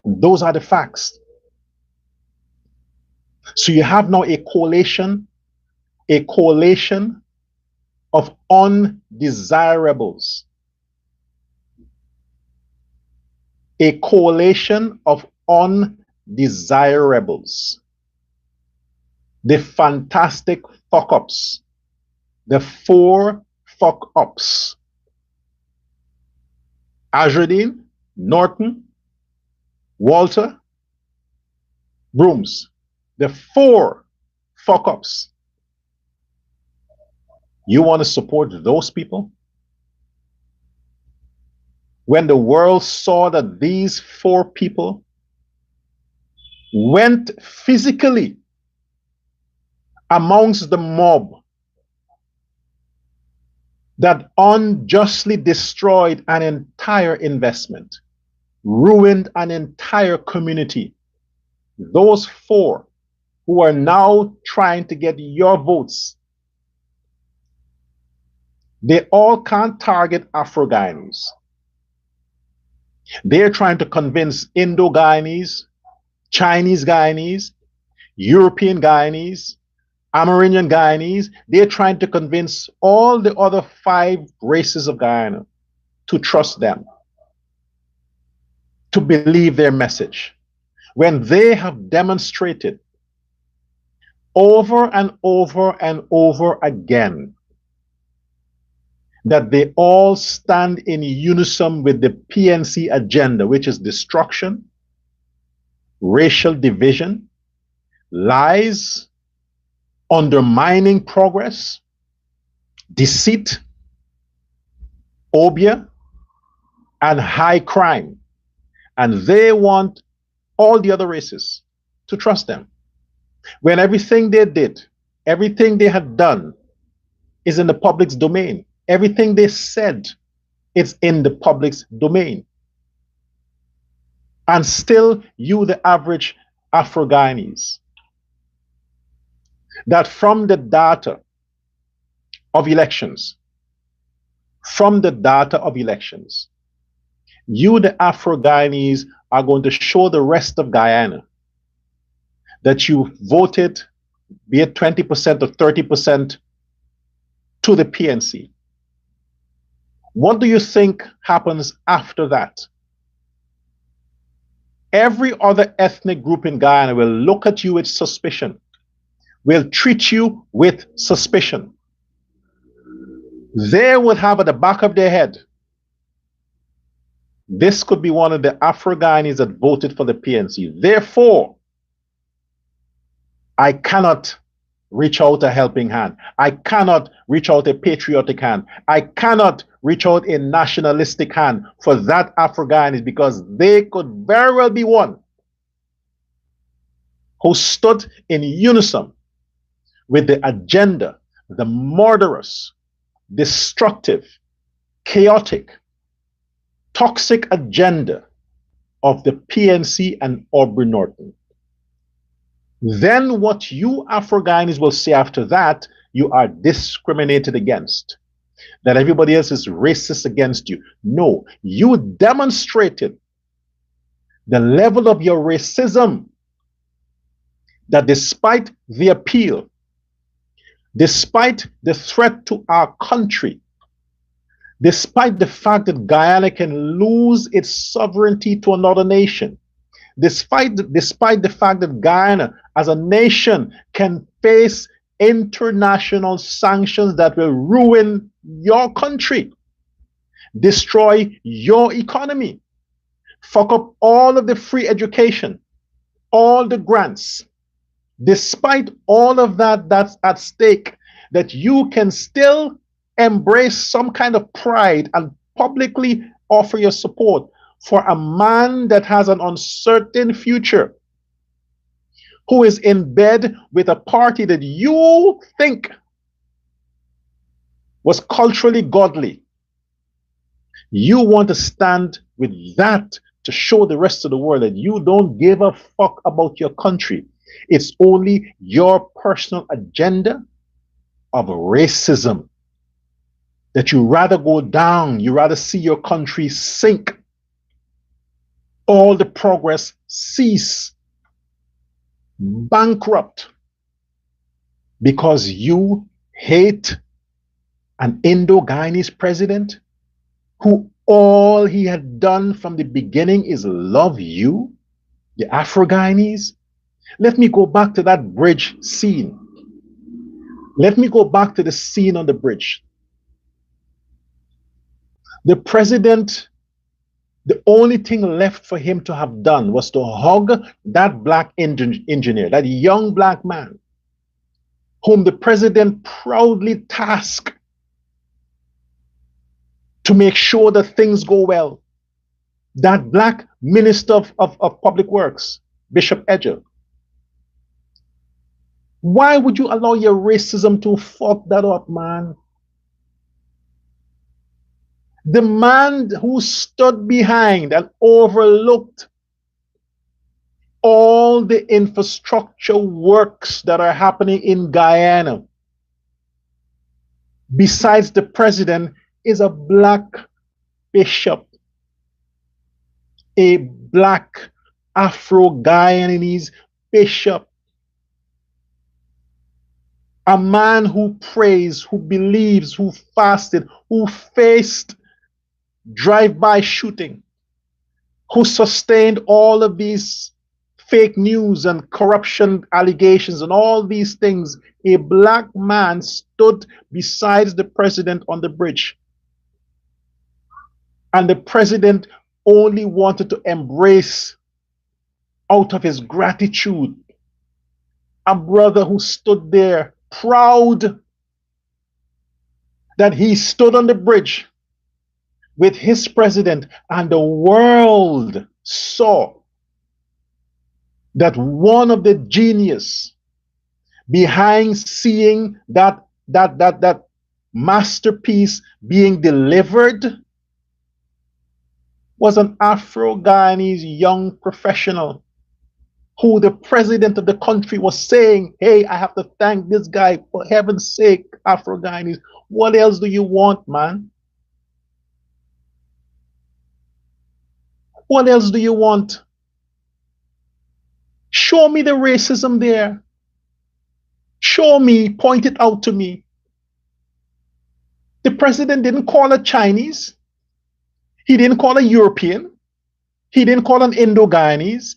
Those are the facts. So you have now a coalition of undesirables. A coalition of undesirables. the fantastic fuck ups, the four fuck ups: Azradine, Norton, Walter, Brooms. The four fuck ups. You want to support those people? When the world saw that these four people went physically amongst the mob that unjustly destroyed an entire investment, ruined an entire community, those four who are now trying to get your votes, they all can't target Afro-Guyanese. They're trying to convince Indo-Guyanese, Chinese Guyanese, European Guyanese, Amerindian Guyanese. They're trying to convince all the other 5 races of Guyana to trust them, to believe their message, when they have demonstrated over and over and over again that they all stand in unison with the PNC agenda, which is destruction, racial division, lies, undermining progress, deceit, obeah, and high crime. And they want all the other races to trust them, when everything they did, everything they had done is in the public's domain. Everything they said is in the public's domain. And still, you, the average Afro-Guyanese, that from the data of elections, you, the Afro-Guyanese, are going to show the rest of Guyana that you voted, be it 20% or 30%, to the PNC. What do you think happens after that? Every other ethnic group in Guyana will look at you with suspicion, will treat you with suspicion. They would have at the back of their head, this could be one of the Afro-Guyanese that voted for the PNC. Therefore, I cannot reach out a helping hand. I cannot reach out a patriotic hand. I cannot reach out a nationalistic hand for that Afro-Guyanese, because they could very well be one who stood in unison with the agenda, the murderous, destructive, chaotic, toxic agenda of the PNC and Aubrey Norton. Then what you Afro-Guyanese will say after that, you are discriminated against, that everybody else is racist against you. No, you demonstrated the level of your racism, that despite the appeal, despite the threat to our country, despite the fact that Guyana can lose its sovereignty to another nation, despite the fact that Guyana as a nation can face international sanctions that will ruin your country, destroy your economy, fuck up all of the free education, all the grants. Despite all of that that's at stake, that you can still embrace some kind of pride and publicly offer your support for a man that has an uncertain future, who is in bed with a party that you think was culturally godly. You want to stand with that to show the rest of the world that you don't give a fuck about your country. It's only your personal agenda of racism, that you rather go down, you rather see your country sink, all the progress cease, bankrupt, because you hate an Indo-Guyanese president who all he had done from the beginning is love you, the Afro-Guyanese. Let me go back to that bridge scene. Let me go back to the scene on the bridge. The president, the only thing left for him to have done was to hug that black engineer, that young black man, whom the president proudly tasked to make sure that things go well. That black minister of public works, Bishop Edger. Why would you allow your racism to fuck that up, man? The man who stood behind and overlooked all the infrastructure works that are happening in Guyana, besides the president, is a black bishop, a black Afro-Guyanese bishop, a man who prays, who believes, who fasted, who faced drive-by shooting, who sustained all of these fake news and corruption allegations and all these things. A black man stood beside the president on the bridge. And the president only wanted to embrace, out of his gratitude, a brother who stood there proud that he stood on the bridge with his president, and the world saw that one of the genius behind seeing that masterpiece being delivered was an Afro-Guyanese young professional who the president of the country was saying, hey, I have to thank this guy, for heaven's sake, Afro-Guyanese. What else do you want, man? What else do you want? Show me the racism there. Show me, point it out to me. The president didn't call a Chinese. He didn't call a European. He didn't call an Indo-Guyanese.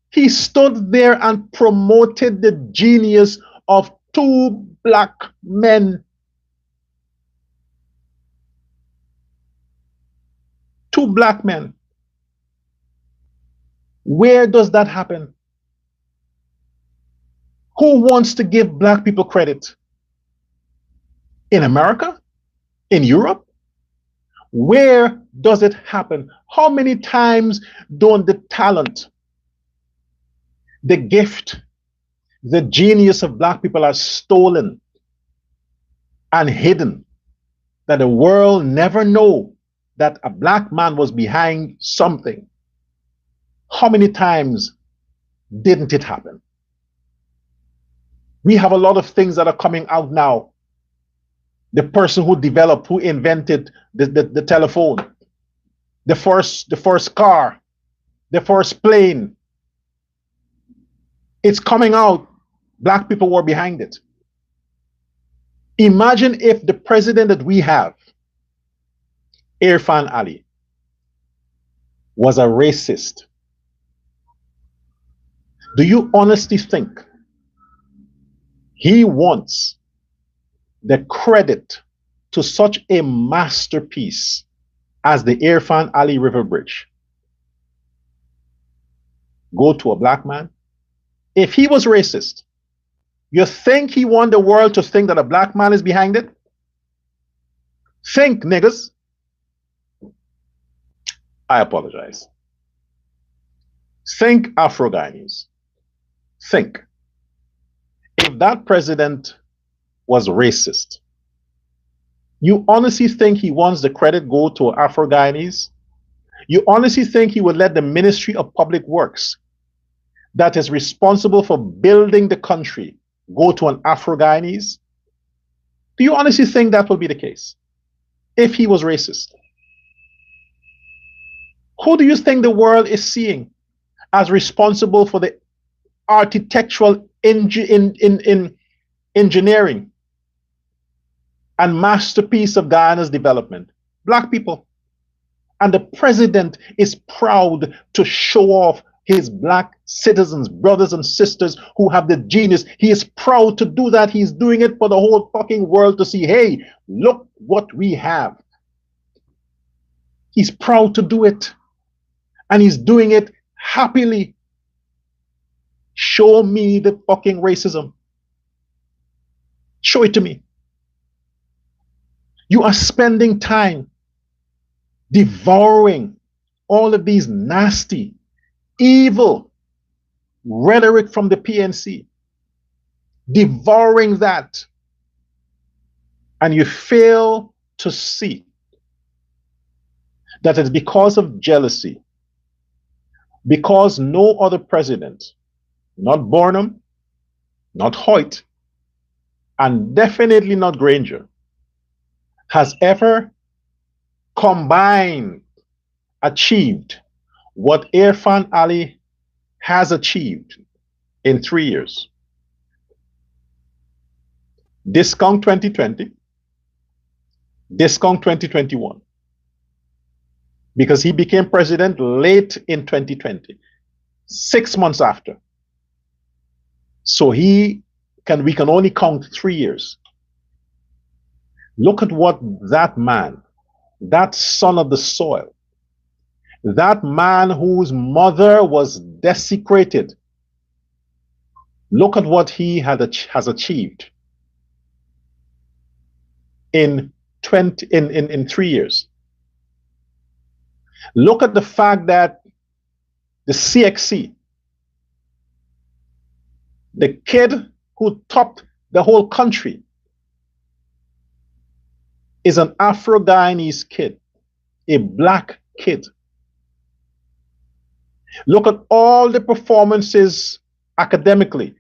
He stood there and promoted the genius of two black men. Two black men. Where does that happen? Who wants to give black people credit? In America? In Europe? Where does it happen? How many times don't the talent, the gift, the genius of black people are stolen and hidden, that the world never know that a black man was behind something? How many times didn't it happen? We have a lot of things that are coming out now. The person who developed, who invented the telephone, the first car, the first plane. It's coming out. Black people were behind it. Imagine if the president that we have, Irfaan Ali, was a racist. Do you honestly think he wants the credit to such a masterpiece as the Irfaan Ali River Bridge go to a black man? If he was racist, you think he want the world to think that a black man is behind it? Think, niggas. I apologize. Think, Afro-Guyanese. Think. If that president was racist, you honestly think he wants the credit go to Afro-Guyanese? You honestly think he would let the Ministry of Public Works, that is responsible for building the country, go to an Afro-Guyanese? Do you honestly think that will be the case if he was racist? Who do you think the world is seeing as responsible for the architectural engineering and masterpiece of Guyana's development? Black people. And the president is proud to show off his black citizens, brothers and sisters who have the genius. He is proud to do that. He's doing it for the whole fucking world to see. Hey, look what we have. He's proud to do it. And he's doing it happily. Show me the fucking racism. Show it to me. You are spending time devouring all of these nasty, evil rhetoric from the PNC, devouring that, and you fail to see that it's because of jealousy, because no other president, not Burnham, not Hoyt, and definitely not Granger, has ever combined, achieved what Irfaan Ali has achieved in 3 years. Discount 2020, discount 2021, because he became president late in 2020, 6 months after. So we can only count 3 years. Look at what that man, that son of the soil, that man whose mother was desecrated, look at what he has achieved in 3 years. Look at the fact that the CXC, the kid who topped the whole country, is an Afro-Guyanese kid, a black kid. Look at all the performances academically.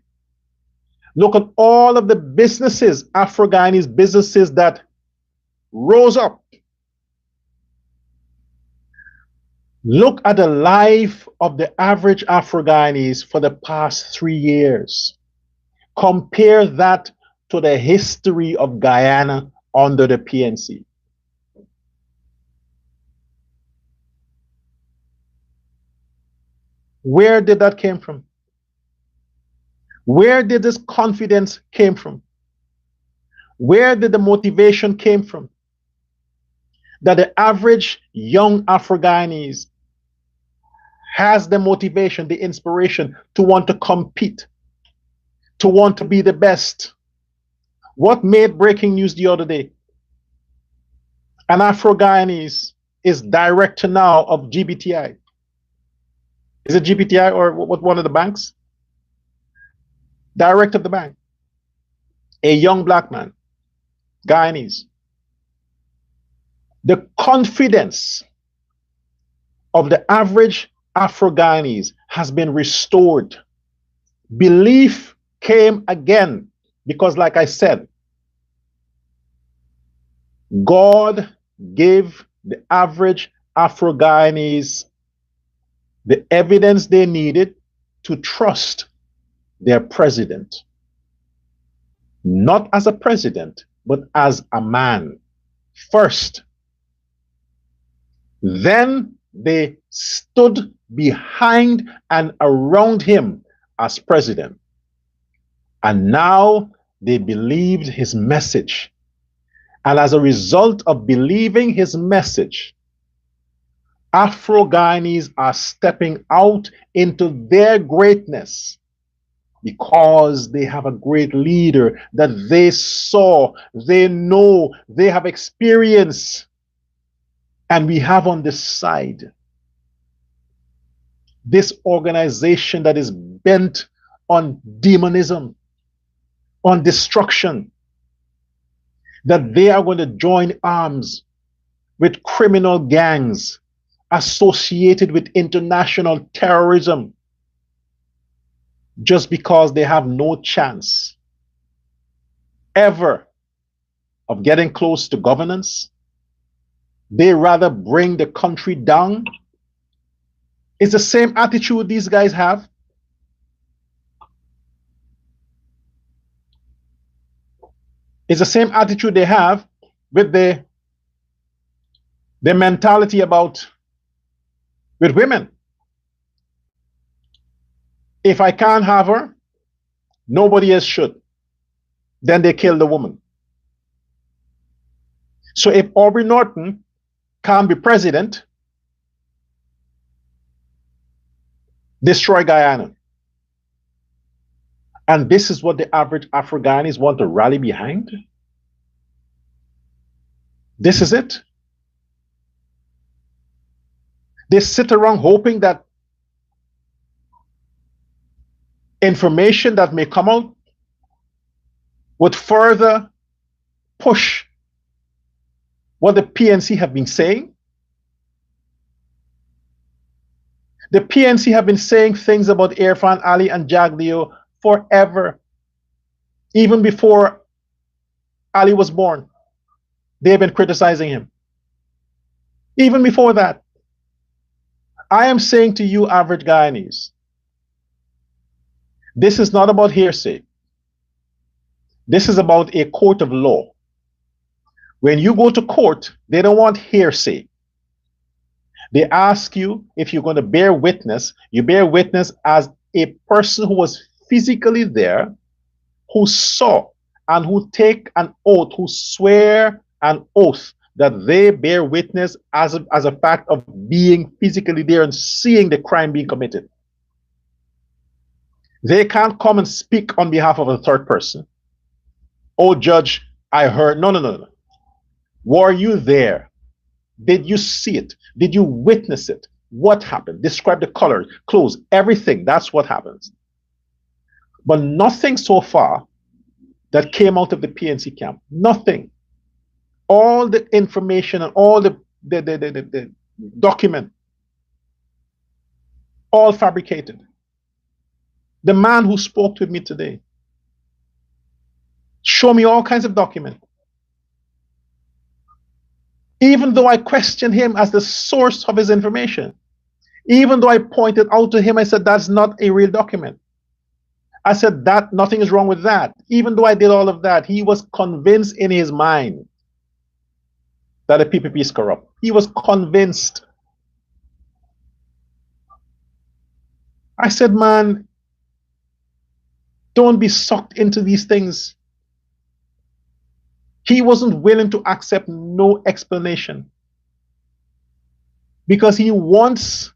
Look at all of the businesses, Afro-Guyanese businesses that rose up. Look at the life of the average Afro-Guyanese for the past 3 years. Compare that to the history of Guyana under the PNC. Where did that came from? Where did this confidence came from? Where did the motivation came from? That the average young Afro-Guyanese has the motivation, the inspiration to want to compete, to want to be the best. What made breaking news the other day? An Afro-Guyanese is director now of GBTI. Is it GBTI or what, one of the banks? Director of the bank. A young black man, Guyanese. The confidence of the average Afro-Guyanese has been restored. Belief came again because, like I said, God gave the average Afro-Guyanese the evidence they needed to trust their president. Not as a president, but as a man first. Then they stood behind and around him as president. And now they believed his message. And as a result of believing his message, Afro-Guyanese are stepping out into their greatness because they have a great leader that they saw, they know, they have experience. And we have on this side this organization that is bent on demonism, on destruction, that they are going to join arms with criminal gangs associated with international terrorism just because they have no chance ever of getting close to governance. They rather bring the country down. It's the same attitude these guys have. It's the same attitude they have with their mentality about with women. If I can't have her, nobody else should. Then they kill the woman. So if Aubrey Norton can't be president, destroy Guyana. And this is what the average Afro-Guyanese want to rally behind. This is it. They sit around hoping that information that may come out would further push what the PNC have been saying. The PNC have been saying things about Irfaan Ali and Jagdeo forever. Even before Ali was born, they've been criticizing him. Even before that. I am saying to you, average Guyanese, this is not about hearsay. This is about a court of law. When you go to court, they don't want hearsay. They ask you if you're going to bear witness. You bear witness as a person who was physically there, who saw and who take an oath, who swear an oath that they bear witness as a fact of being physically there and seeing the crime being committed. They can't come and speak on behalf of a third person. Oh, judge, I heard. No. Were you there? Did you see it? Did you witness it? What happened? Describe the color, clothes, everything. That's what happens. But nothing so far that came out of the PNC camp. Nothing. All the information and all the document, all fabricated. The man who spoke with me today, show me all kinds of documents. Even though I questioned him as the source of his information, even though I pointed out to him, I said, that's not a real document. I said that nothing is wrong with that. Even though I did all of that, he was convinced in his mind that the PPP is corrupt. He was convinced. I said, man, don't be sucked into these things. He wasn't willing to accept no explanation because he wants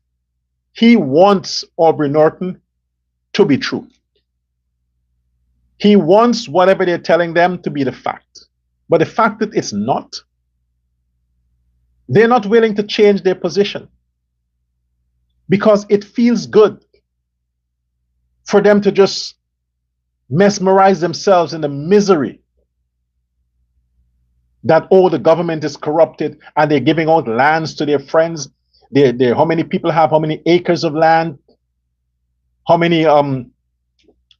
Aubrey Norton to be true. He wants whatever they're telling them to be the fact. But the fact that it's not, they're not willing to change their position because it feels good for them to just mesmerize themselves in the misery that, oh, the government is corrupted and they're giving out lands to their friends. How many people have how many acres of land? How many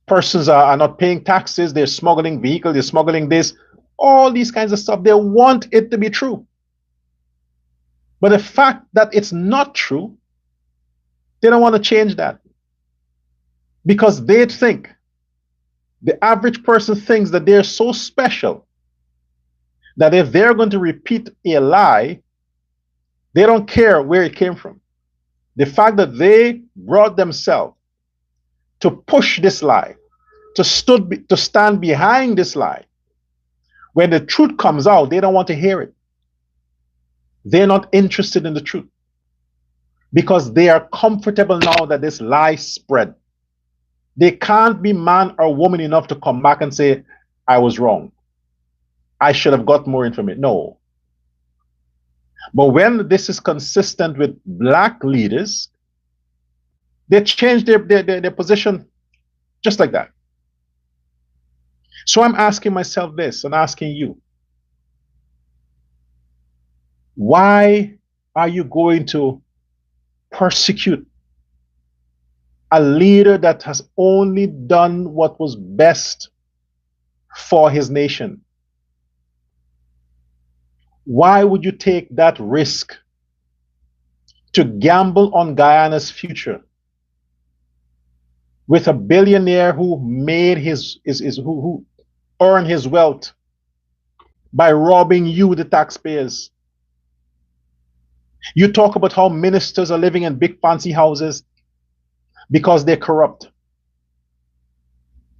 persons are not paying taxes? They're smuggling vehicles, they're smuggling this, all these kinds of stuff. They want it to be true. But the fact that it's not true, they don't want to change that. Because they think, the average person thinks that they're so special that if they're going to repeat a lie, they don't care where it came from. The fact that they brought themselves to push this lie, to stand behind this lie, when the truth comes out, they don't want to hear it. They're not interested in the truth because they are comfortable now that this lie spread. They can't be man or woman enough to come back and say, I was wrong. I should have got more information. No. But when this is consistent with black leaders, they change their position just like that. So I'm asking myself this and asking you, why are you going to persecute a leader that has only done what was best for his nation? Why would you take that risk to gamble on Guyana's future with a billionaire who made who earned his wealth by robbing you, the taxpayers? You talk about how ministers are living in big fancy houses because they're corrupt.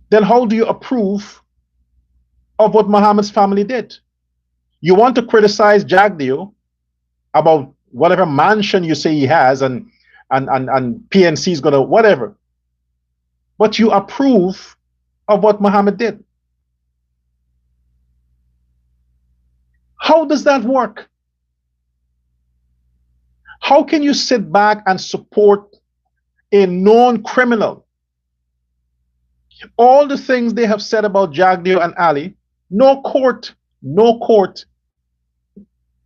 then how do you approve of what Muhammad's family did? You want to criticize Jagdeo about whatever mansion you say he has and PNC is gonna whatever, but you approve of what Muhammad did. How does that work? How can you sit back and support a known criminal? All the things they have said about Jagdeo and Ali, no court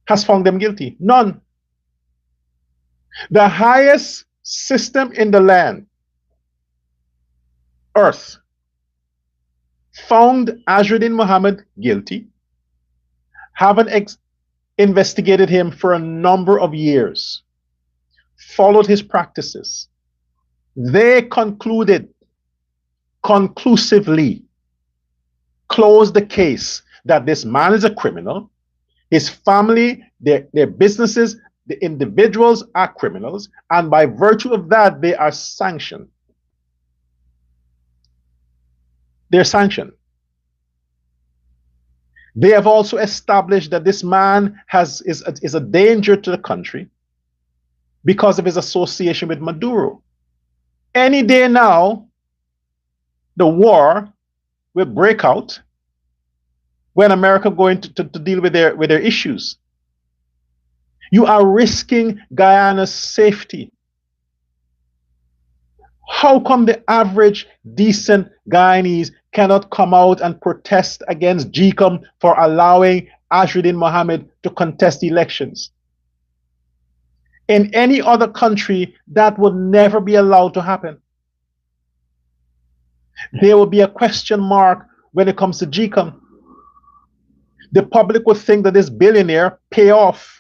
has found them guilty. None. The highest system in the land, earth, found Azruddin Muhammad guilty, haven't investigated him for a number of years, followed his practices. They conclusively closed the case that this man is a criminal. His family, their businesses, the individuals are criminals, and by virtue of that, they are sanctioned. They're sanctioned. They have also established that this man is a danger to the country because of his association with Maduro. Any day now, the war will break out when America going to deal with their issues. You are risking Guyana's safety. How come the average decent Guyanese cannot come out and protest against GCOM for allowing Azruddin Muhammad to contest elections? In any other country, that would never be allowed to happen. There will be a question mark when it comes to GCOM. The public would think that this billionaire pay off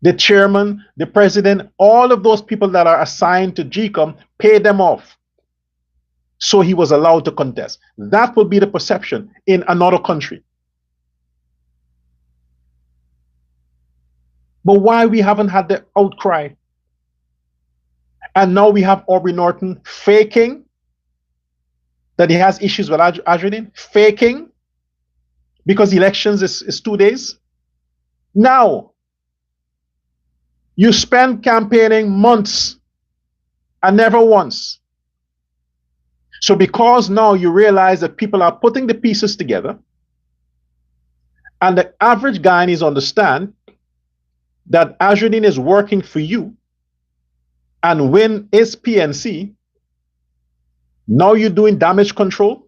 the chairman, the president, all of those people that are assigned to GCOM, pay them off. So he was allowed to contest. That would be the perception in another country. But why we haven't had the outcry? And now we have Aubrey Norton faking that he has issues with Azruddin, faking because elections is 2 days. Now, you spend campaigning months and never once. So because now you realize that people are putting the pieces together, and the average Guyanese understand that Azruddin is working for you and win is PNC, now you're doing damage control.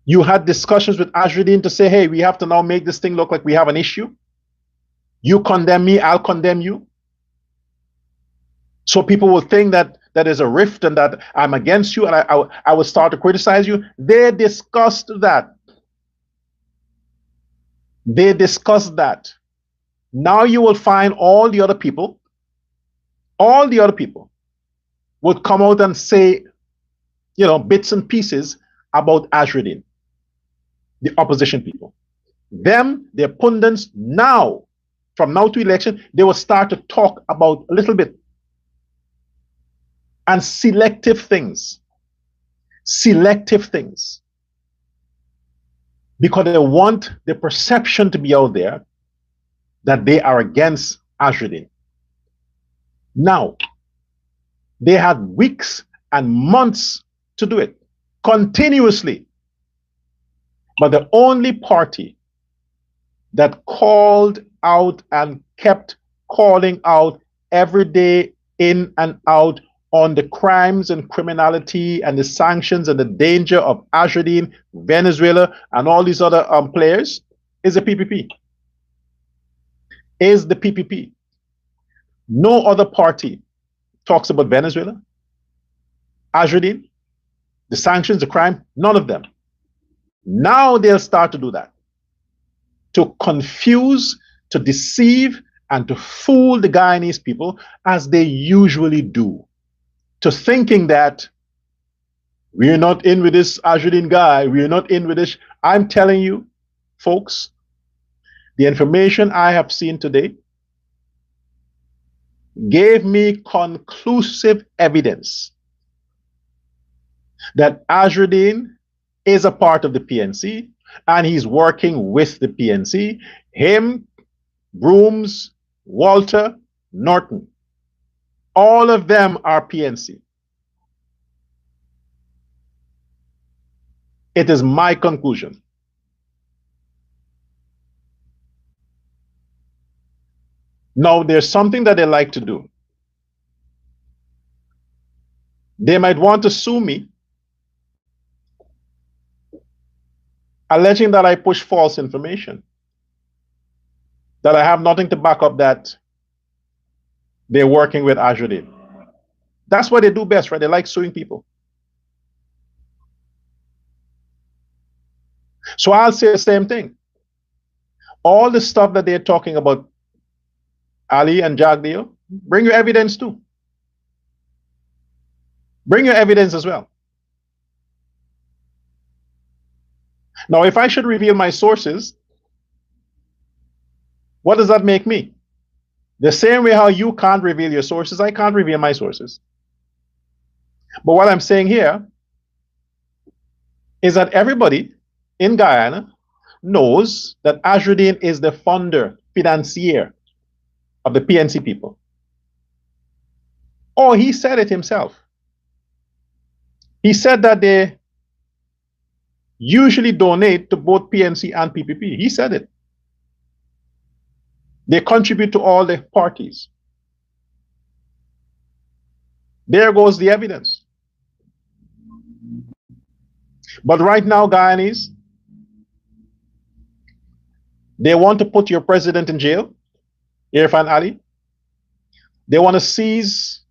You had discussions with Azruddin to say, hey, we have to now make this thing look like we have an issue. You condemn me, I'll condemn you. So people will think that there's a rift and that I'm against you and I will start to criticize you. They discussed that. They discussed that. Now you will find all the other people would come out and say, bits and pieces about Azruddin, the opposition people. Them, their pundits now, from now to election, they will start to talk about a little bit and selective things, because they want the perception to be out there that they are against Azruddin. Now, they had weeks and months to do it continuously, but the only party that called out and kept calling out every day in and out on the crimes and criminality and the sanctions and the danger of Azruddin, Venezuela, and all these other players is the PPP. Is the PPP. No other party talks about Venezuela, Azruddin, the sanctions, the crime, none of them. Now they'll start to do that, to confuse, to deceive, and to fool the Guyanese people as they usually do, to thinking that we're not in with this Azruddin guy, we're not in with this. I'm telling you, folks, the information I have seen today gave me conclusive evidence that Azruddin is a part of the PNC and he's working with the PNC. Him, Brooms, Walter, Norton, all of them are PNC. It is my conclusion. Now, there's something that they like to do. They might want to sue me, alleging that I push false information, that I have nothing to back up that they're working with Azruddin. That's what they do best, right? They like suing people. So I'll say the same thing. All the stuff that they're talking about Ali and Jagdeo, bring your evidence too. Bring your evidence as well. Now, if I should reveal my sources, what does that make me? The same way how you can't reveal your sources, I can't reveal my sources. But what I'm saying here is that everybody in Guyana knows that Azruddin is the founder, financier of the PNC people. Oh, he said it himself. He said that they usually donate to both PNC and PPP. He said it. They contribute to all the parties. There goes the evidence. But right now, Guyanese, they want to put your president in jail, Irfaan Ali. They want to seize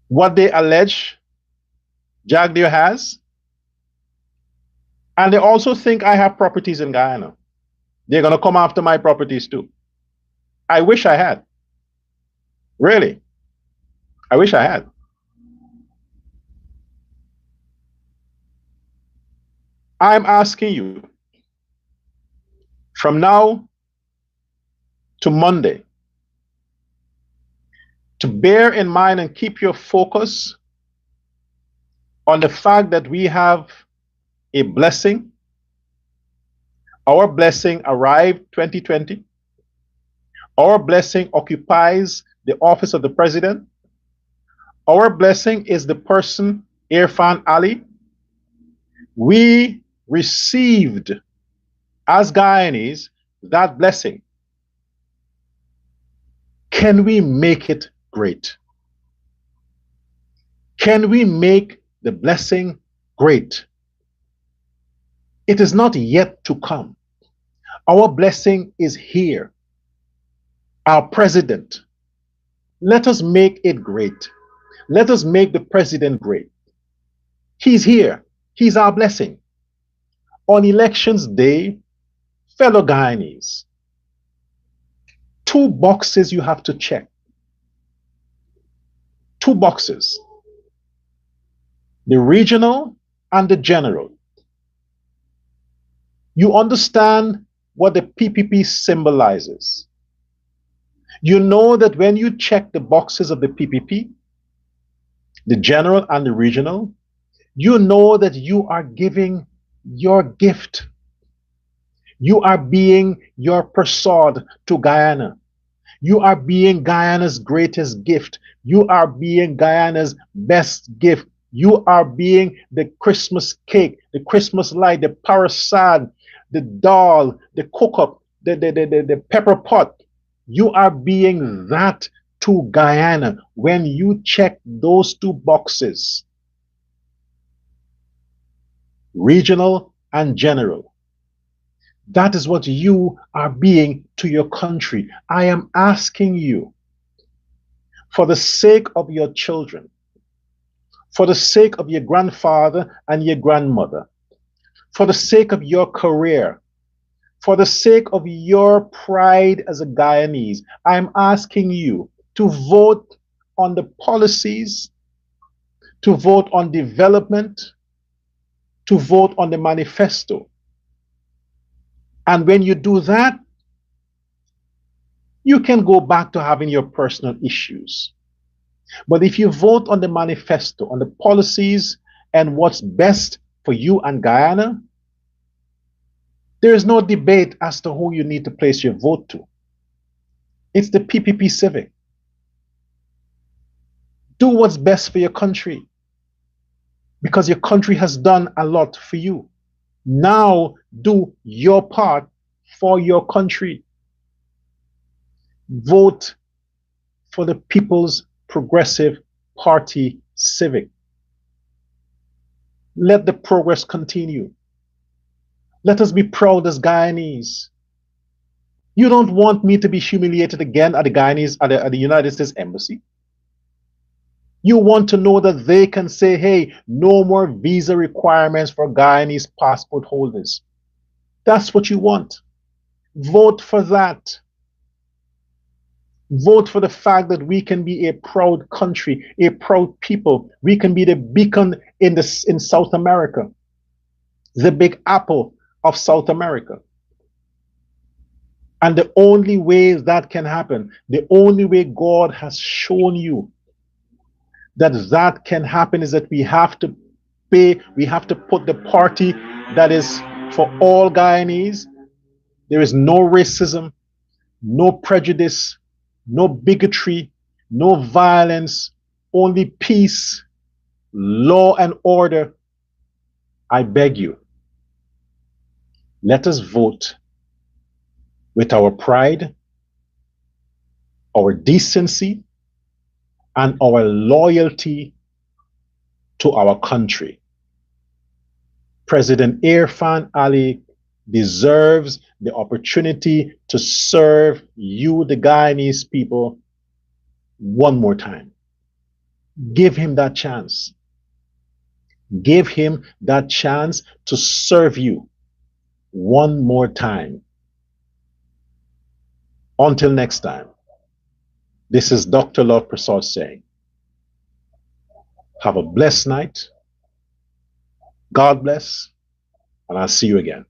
what they allege Jagdeo has. And they also think I have properties in Guyana. They're going to come after my properties too. I wish I had. Really. I wish I had. I'm asking you, from now to Monday, to bear in mind and keep your focus on the fact that we have a blessing. Our blessing arrived 2020. Our blessing occupies the office of the president. Our blessing is the person, Irfaan Ali. We received, as Guyanese, that blessing. Can we make it great? Can we make the blessing great? It is not yet to come. Our blessing is here. Our president. Let us make it great. Let us make the president great. He's here. He's our blessing. On elections day, fellow Guyanese, 2 boxes you have to check. 2 boxes. The regional and the general. You understand what the PPP symbolizes. You know that when you check the boxes of the PPP, the general and the regional, you know that you are giving your gift. You are being your prasad to Guyana. You are being Guyana's greatest gift. You are being Guyana's best gift. You are being the Christmas cake, the Christmas light, the parasad, the dal, the cook-up, the pepper pot. You are being that to Guyana when you check those 2 boxes, regional and general. That is what you are being to your country. I am asking you, for the sake of your children, for the sake of your grandfather and your grandmother, for the sake of your career, for the sake of your pride as a Guyanese, I'm asking you to vote on the policies, to vote on development, to vote on the manifesto. And when you do that, you can go back to having your personal issues. But if you vote on the manifesto, on the policies and what's best for you and Guyana, there is no debate as to who you need to place your vote to. It's the PPP Civic. Do what's best for your country because your country has done a lot for you. Now do your part for your country. Vote for the People's Progressive Party Civic. Let the progress continue. Let us be proud as Guyanese. You don't want me to be humiliated again at the Guyanese, at the United States Embassy. You want to know that they can say, hey, no more visa requirements for Guyanese passport holders. That's what you want. Vote for that. Vote for the fact that we can be a proud country, a proud people. We can be the beacon in South America, the big apple of South America. And the only way that can happen, the only way God has shown you that can happen is that we have to put the party that is for all Guyanese. There is no racism, no prejudice, no bigotry, no violence, only peace, law and order. I beg you, let us vote with our pride, our decency, and our loyalty to our country. President Irfaan Ali deserves the opportunity to serve you, the Guyanese people, one more time. Give him that chance. Give him that chance to serve you one more time. Until next time, this is Dr. Lord Prasad saying, have a blessed night. God bless, and I'll see you again.